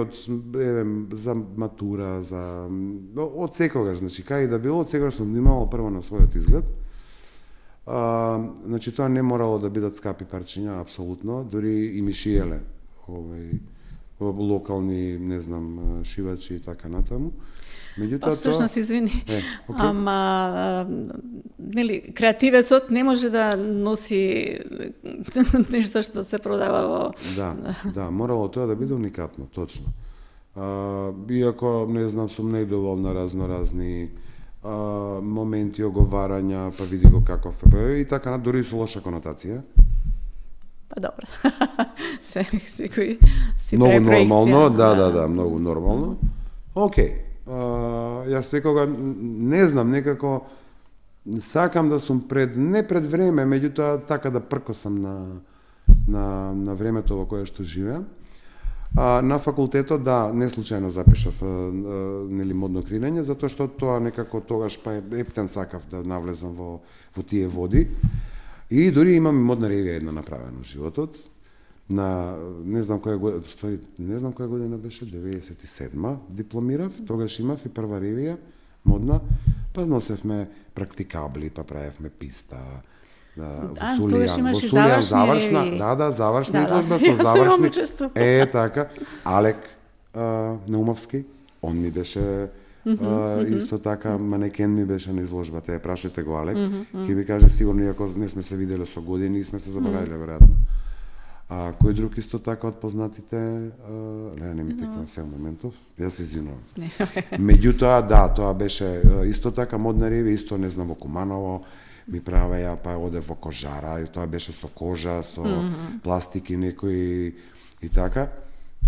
за матура, од секогаш, значи, кај да било, од секогаш сум внимавал прво на својот изглед. Значи, тоа не морало да бидат скапи парчиња, апсолутно, дури и ми шиеле, локални, не знам, шивачи и така натаму. Меѓутоа всушност, извини, ама нели креативецот не може да носи нешто што се продава во... Да, морало тоа да биде уникатно, точно. Иако, не знам, сум недоволна разноразни моменти оговарања, па види го каков е, и така, дури со лоша конотација. Па добро. Секој си многу прави проекција. Нормално, да, многу нормално. Океј. Јас секога, не знам, некако сакам да сум не пред време, меѓутоа така да пркосам на времето во кое што живеам. На факултетот, да, не случајно запишав нели модно креирање, затоа што тоа некако тогаш па ептен сакав да навлезам во тие води. И дури имам модна ревија една направена во животот. Не знам која година беше, 97-ма дипломирав, тогаш имав и прва ревија модна, па носевме практикабли, па правевме писта, во Сулијан завршна, завршна изложба со завршни. Така, Алек Наумовски, он ми беше исто така манекен ми беше на изложбата, прашете го Алек, ќе ви каже сигурно, иако не сме се виделе со години и сме се забавиле веројатно. Кој друг исто така од познатите, не ми текна сега моментов, ја се извинувам. Меѓутоа, да, тоа беше исто така модна ревија, исто не знам во Куманово, ми правеја, па оде во кожара, и тоа беше со кожа, со пластики некои и така.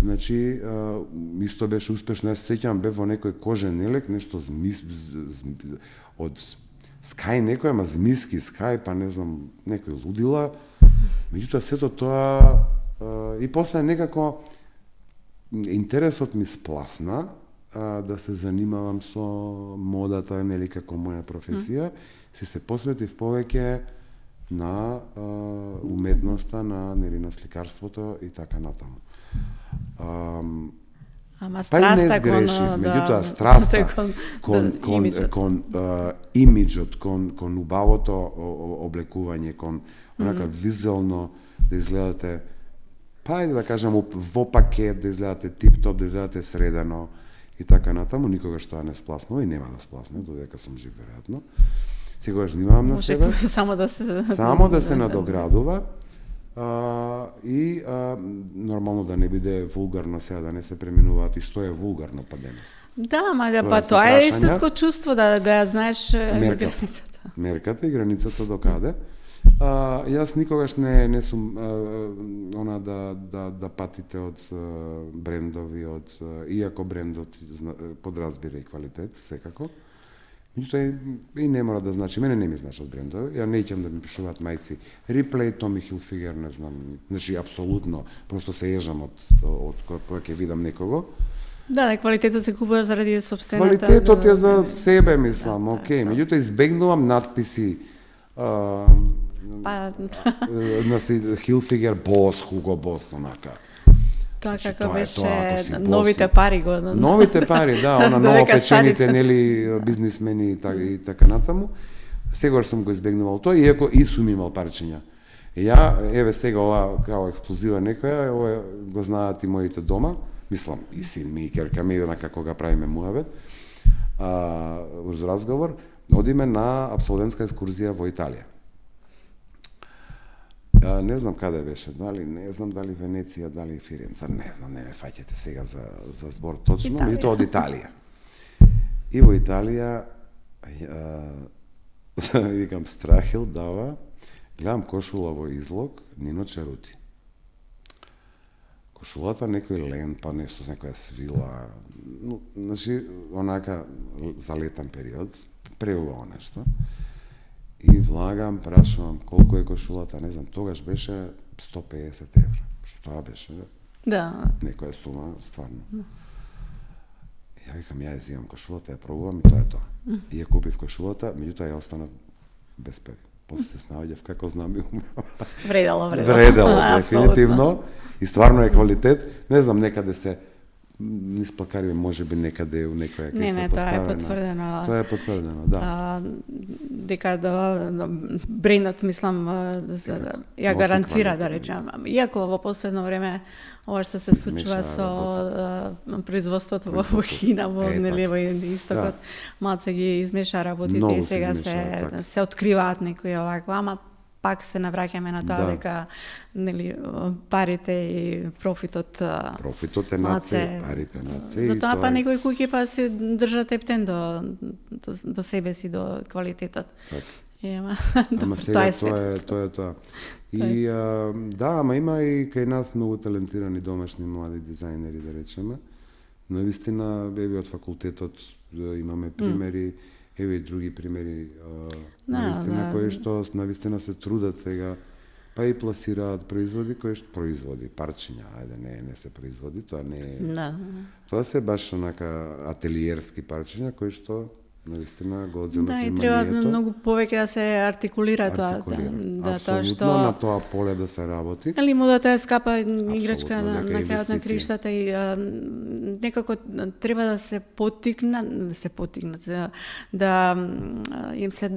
Значи, исто беше успешно, јас се сеќавам, бев во некој кожен елек, нешто од скај некој, ама змиски скај, па не знам, некој лудила. Меѓутоа сето тоа и после некако интересот ми спласна да се занимавам со модата, нели како моја професија, се посветив повеќе на уметноста, на сликарството и така натаму. Ама Па и не страста сгрешив, кон меѓутоа страста кон имиџот, кон убавото облекување, кон онака визуелно да изгледате, па ајде да кажам во пакет, да изгледате тип-топ, да изгледате средено и така натаму, никогаш тоа не спласнува и нема да спласне, додека сум жив веројатно. Секогаш внимавам на себе. Само да се надоградува. Нормално да не биде вулгарно сега, да не се преминуваат и што е вулгарно па денес. Да, па тоа е истинско чувство да ја знаеш границата. Мерката и границата до каде. Јас никогаш не сум она да патите од брендови, иако брендот подразбира и квалитет, секако. Меѓутоа и не мора да значи, мене не ми значат брендови, ја неќам да ми пишуваат мајци Ripley, Tommy Hilfiger, не знам, значи апсолутно, просто се ежам од кога ќе видам некого. Да, квалитетот се купува заради сопствената. Квалитетот е за себе, мислам, окей, меѓутоа избегнувам надписи на Hilfiger Boss, Hugo Boss, онака. Тоа како беше новите пари го. Новите пари, да, она новопечените нели бизнисмени и така натаму. Сегогаш сум го избегнувал тоа, иако и сум имал парчиња. Ја, еве сега ова као ексклузива некоја, ова го знаат и моите дома, мислам и син ми и керка ми, онака кога правиме муабет, уз разговор, одиме на апсолвентска екскурзија во Италија. Не знам каде беше, не знам дали Венеција, дали Фиренца, не знам, не ме фаќате сега за збор точно, меѓутоа од Италија. И во Италија, викам Страхил дава, гледам кошула во излог, Нино Черути. Кошулата некој лен, па нешто, некоја свила, значи, онака за летен период, преубаво нешто. И влагам, прашувам колку е кошулата, не знам, тогаш беше 150 евра. Што тоа беше? Да. Некоја сума, стварно. Ја викам, ја зимам кошулата, ја пробувам и тоа е тоа. И ја купив кошулата, меѓутоа ја останав без пари. После се снаоѓав како знам и умеам. Вредало. Вредало, дефинитивно. И стварно е квалитет. Не знам, некаде се низ плакари, можеби некаде у некоја кај се поставена. Тоа е потврдено. Тоа е потврдено, да. Дека брендот, мислам, ја гарантира, да речем. Иако во последно време ова што се случува со производството во Кина, во Истокот, малце ги измеша работите и сега се откриваат некои овакво, ама пак се навраќаме на тоа дека парите и профитот е наци, парите наци. За тоа па некои куќи па се држат ептен до себе си, до квалитетот. Ама сега тоа е тоа. И да, ама има и кај нас многу талентирани домашни млади дизајнери, да речеме. Навистина, еве од факултетот имаме примери, еве и други примери, навистина кои што навистина се трудат сега, па и пласираат производи кои што производи парчиња, ајде не се производи, тоа не е. Тоа се баш онака ателиерски парчиња кои што навистина го одземат вниманието. Да, и треба многу повеќе да се артикулира тоа. Да, тоа што на тоа поле да се работи. Али модата е скапа играчка на крајот на криштата и некако треба да се поттикнат, да им се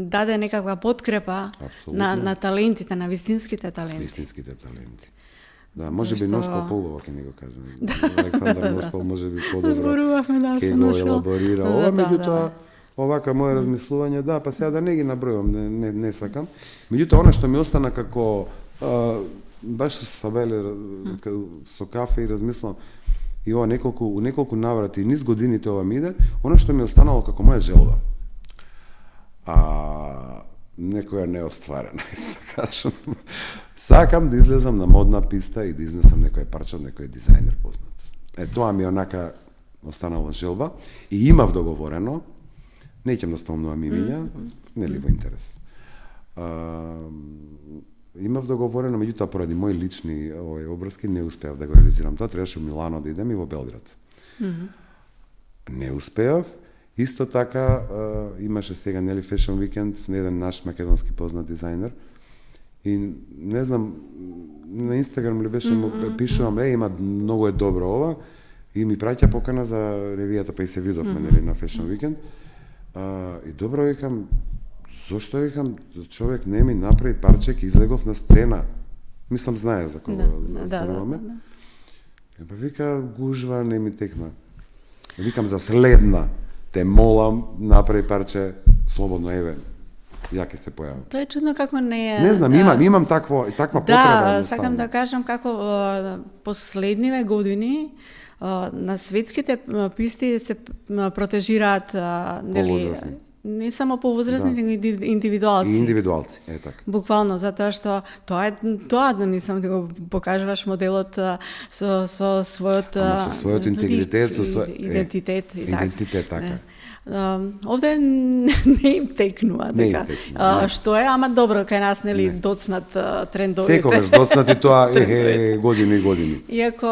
даде некаква подкрепа на талентите, на вистинските таленти. Да, можеби Ношпол поубаво ќе ни го кажем. Александар Ношпол можеби подобро ќе го елаборира ова, меѓутоа овака моје размислување, да, па сега да не ги набројувам, не сакам. Меѓутоа она што ми остана како баш со Сабеле со кафе и размислувам и ова неколку наврати низ годините ова ми иде, она што ми останало како моја желба. Некоја неостварена, кажам. Сакам да излезам на модна писта и да изнесам некој парче од некој дизајнер познат. Тоа ми онака останала желба и имав договорено Неќам да спомнувам имиња, нели во интерес. Имав договорено, меѓутоа поради мои лични обврски не успеав да го реализирам тоа, требаше во Милано да идем и во Белград. Не успеав. Исто така имаше сега нели Fashion Weekend, еден наш македонски познат дизајнер и не знам на Инстаграм ли беше пишувам има многу е добро ова и ми праќа покана за ревијата, па и се видовме нели на Fashion Weekend. И добро викам, зошто викам човек не ми направи парчек, излегов на сцена. Мислам знаеш за кого зборуваме. Па вика гужва не ми текна. Викам за следна те молам направи парче слободно еве. Ја ќе се појавам. Тоа е чудно како не е. Не знам, имам таква потреба. Да, сакам да кажам како последниве години на светските писти се протежираат нели не само повозрастни, него и индивидуалци. И индивидуалци, така. Буквално, затоа што тоа да не само да го покажуваш моделот со својот интегритет, со свој идентитет и така. Идентитет, така. Овде не им текнува, така. Што е, ама добро, кај нас, нели, доцнат трендовите. Секогаш доцнати тоа, години и години. Иако,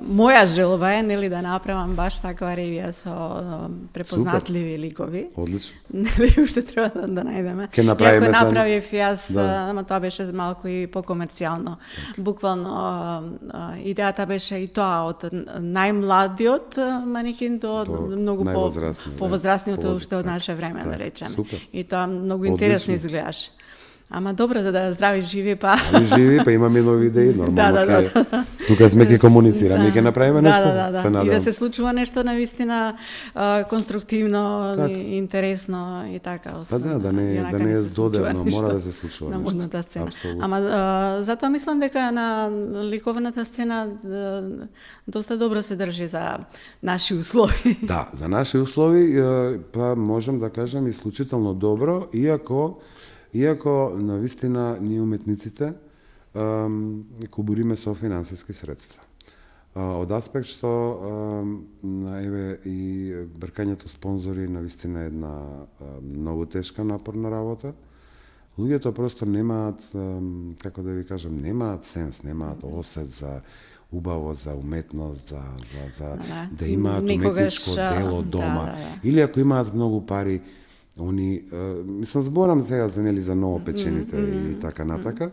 моја желба е, нели, да направам баш таква ревија со препознатливи ликови. Одлично. Нели, уште треба да најдеме. Ке направиме Иако направив јас, ама тоа беше малку и покомерцијално. Буквално, идејата беше и тоа, од најмладиот манекин до многу повозрастниот уште од наше време, да речеме. И тоа многу интересно изгледаш. Ама добро да здрави живи, па... Живи, па имаме нови идеи, нормално. Тука сме ке комуницираме и ке направиме нешто, се надам. И да се случува нешто навистина конструктивно, интересно и така. Па да не е здодевно, мора да се случува нешто. На модната сцена. Ама затоа мислам дека на ликовната сцена доста добро се држи за наши услови. Да, за наши услови, па можам да кажам исклучително добро, иако навистина ние уметниците кубуриме со финансиски средства. Од аспект што еве и бркањето спонзори навистина е една многу тешка напорна работа. Луѓето просто немаат, како да ви кажам, немаат сенс, немаат осет за убаво, за уметност, за да имаат уметничко дело дома. Или ако имаат многу пари, они, мислам, зборам сега за нели за новопечените и така натака,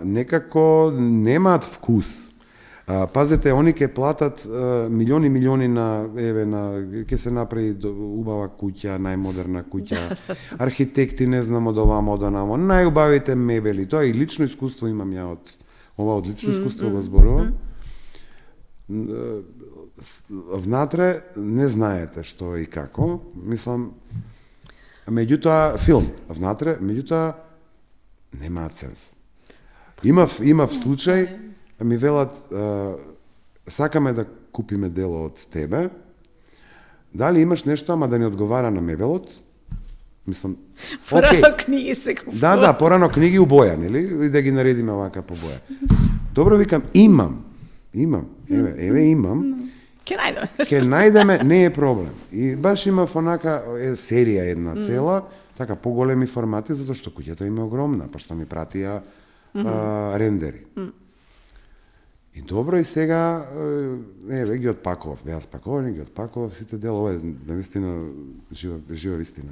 некако немаат вкус. Пазете, они ќе платат милиони на ќе се направи убава куќа, најмодерна куќа, архитекти не знам од овамо од онамо, најубавите мебели, тоа и лично искуство имам ја од лично искуство го зборувам. Внатре не знаете што и како, мислам, меѓутоа филм, внатре, меѓутоа немаат сенс. Имав случај, ми велат, сакаме да купиме дело од тебе, дали имаш нешто, ама да не одговара на мебелот? Мислам, порано книги се купува. Да, порано книги у боја, нели? И да ги наредиме овака по боја. Добро, викам, имам, еве имам. Ке најдеме, не е проблем. И баш имав онака серија една цела, така поголеми формати, затоа што куќата им е огромна, пошто ми пратија рендери. И добро, и сега, еве, ги отпакував, беа спаковани, ги отпакував сите дела, ова е навистина жива вистина.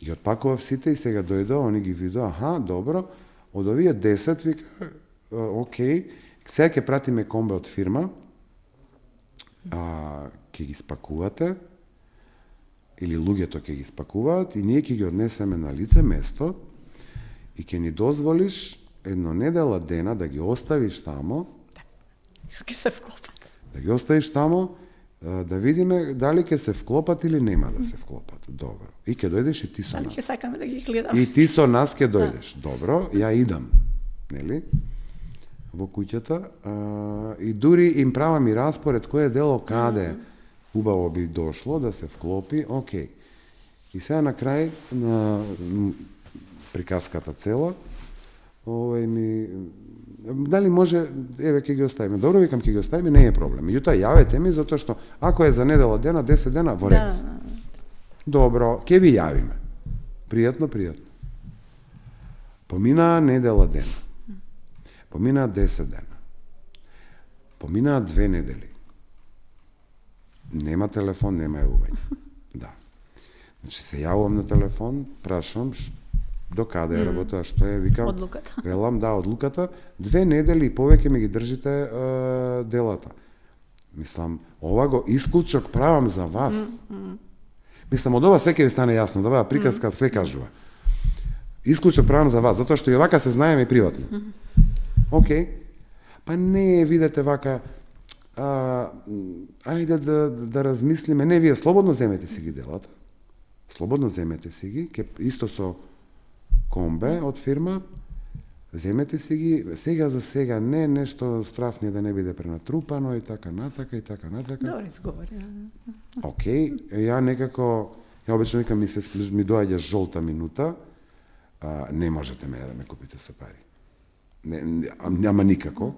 Ги отпакував сите и сега дојдо, они ги видоа, аха, добро, од овие 10, вика, окей, сега ќе пратиме комбе од фирма, ќе ги спакувате, или луѓето ќе ги спакуваат, и ние ќе ги однесеме на лице место, и ќе ни дозволиш едно недела дена да ги оставиш тамо, ќе се вклопат. Да ги оставиш тамо, да видиме дали ќе се вклопат или нема да се вклопат. Добро. И ќе дојдеш и ти со нас. Ќе сакаме да ги гледаме. И ти со нас ќе дојдеш. Добро, ја идам. Нели? Во куќата. И дури им правам и распоред кој е дело каде убаво би дошло да се вклопи. Окей. И сега на крај на приказката цела, ми дали може, еве ќе ги оставиме. Добро, викам ќе ги оставиме, не е проблем. Меѓутоа јавете ми затоа што ако е за недела дена, 10 дена во ред. Добро, ќе ви јавиме. Пријатно. Поминаа недела дена. Поминаа 10 дена. Поминаа 2 недели. Нема телефон, нема јавување. Да. Значи се јавувам на телефон, прашувам до каде е работа, што е, викам. Одлуката. Велам, да, одлуката. 2 недели и повеќе ми ги држите делата. Мислам, ова го исклучок правам за вас. Мислам, од ова све ќе ви стане јасно, од оваа приказка све кажува. Исклучок правам за вас, затоа што и вака се знаеме и приватно. Океј. Па не, видете вака, ајде да размислиме, не, вие слободно земете си ги делата. Слободно земете си ги, исто со комбе од фирма, земете си ги, сега за сега, не нешто страфни да не биде пренатрупано и така натака. Добри изговори. Океј, ја некако, ја обично викам ми доаѓа жолта минута, не можете мене да ме купите со пари. Няма никако.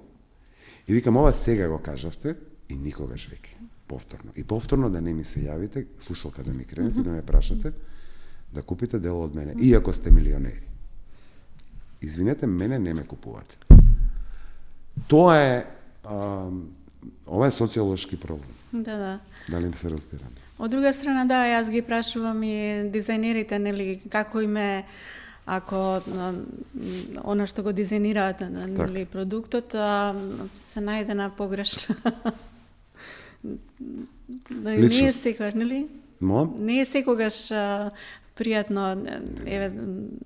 И викам, ова сега го кажавте и никогаш веќе. Повторно. И повторно да не ми се јавите, слушалка да ми кренете и да ме прашате да купите дело од мене, иако сте милионери. Извинете, мене не ме купувате. Тоа е, ова е социолошки проблем. Да. Дали ми се разбираме? Од друга страна, да, јас ги прашувам и дизајнерите, нели, како им е, ако она што го дизајнираат, нели, продуктот, се најдена погрешна. Не е секогаш, нели? Не е секогаш пријатно, еве,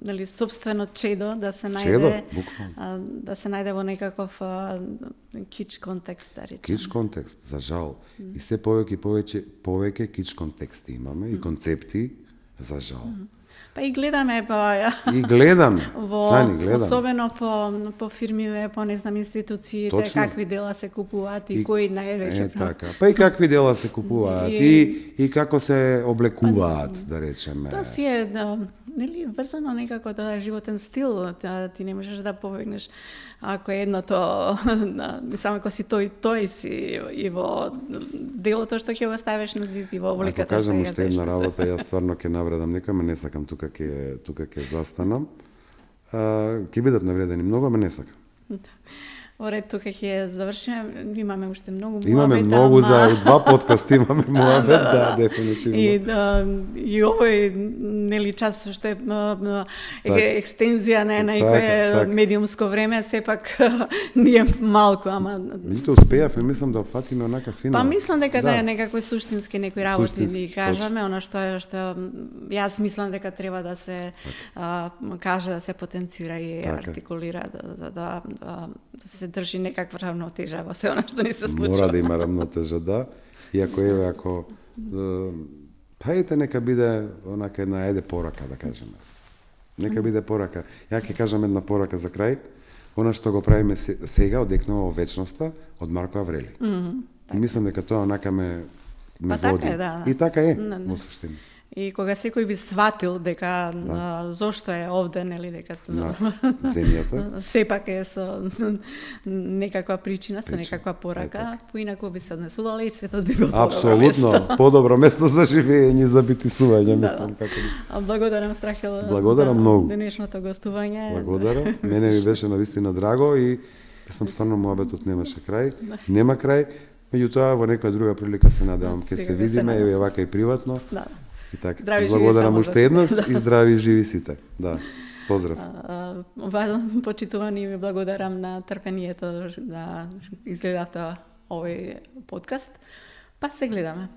нели, собствено чедо да се најде, да се најде во некаков кич контекст, да речем. Кич контекст, за жал. И се повеќе кич контексти имаме и концепти, за жал. Па и гледаме, И гледаме, Сани, гледаме. Особено по фирмиве, по, не знам, институциите, точно. Какви дела се купуваат и кои највеќе. Така. Па и какви дела се купуваат и како се облекуваат, да речеме. Тоа си е, нели, врзано некако да животен стил, ти не можеш да побегнеш ако е едното, само ако си тој си и во делото што ќе го ставиш на зид и во обликата. Ако кажам уште една работа, јас стварно ќе навредам некој, не сакам тука ќе застанам. Ќе бидат навредени многу, ама не сакам. Оред, тука ќе завршиме. Имаме уште многу муабет. Имаме многу за 2 подкасти, имаме муабет, да, дефинитивно. И овој, нели, час што е екстензија на некое медиумско време, сепак ние малку, ама... Меѓутоа успеавме, мислам да опфатиме онака фино. Па мислам дека да е некако суштински некои работи ни кажаме, она што јас мислам дека треба да се каже, да се потенцира и артикулира, да се држи некаква равнотежа во се она што ни се случува. Мора да има равнотежа, да. Иако еве, ако па ете, нека биде онака една порака, да кажеме. Нека биде порака. Ја ќе кажам една порака за крај. Она што го правиме сега, одекнува во вечноста, од Марко Аврели. И мислам дека тоа онака ме води. И така е, во суштина. И кога секој би сватил дека зошто е овде, нели, дека земјата сепак е со некаква причина, со некаква порака, поинаку би се однесувал и светот би бил подобро место. Апсолутно, подобро место за живење и за битисување, мислам како. Благодарам, Страхил. Благодарам многу. Денешното гостување. Благодарам. Мене ми беше навистина драго и сум стварно муабетот немаше крај. Нема крај, меѓутоа во некоја друга прилика се надевам ќе се видиме, еве вака и приватно. Да. И така. Благодарам уште еднаш и здрави и живи сите. Да. Поздрав. Почитувани, ви благодарам на трпението да изгледате овој подкаст. Па се гледаме.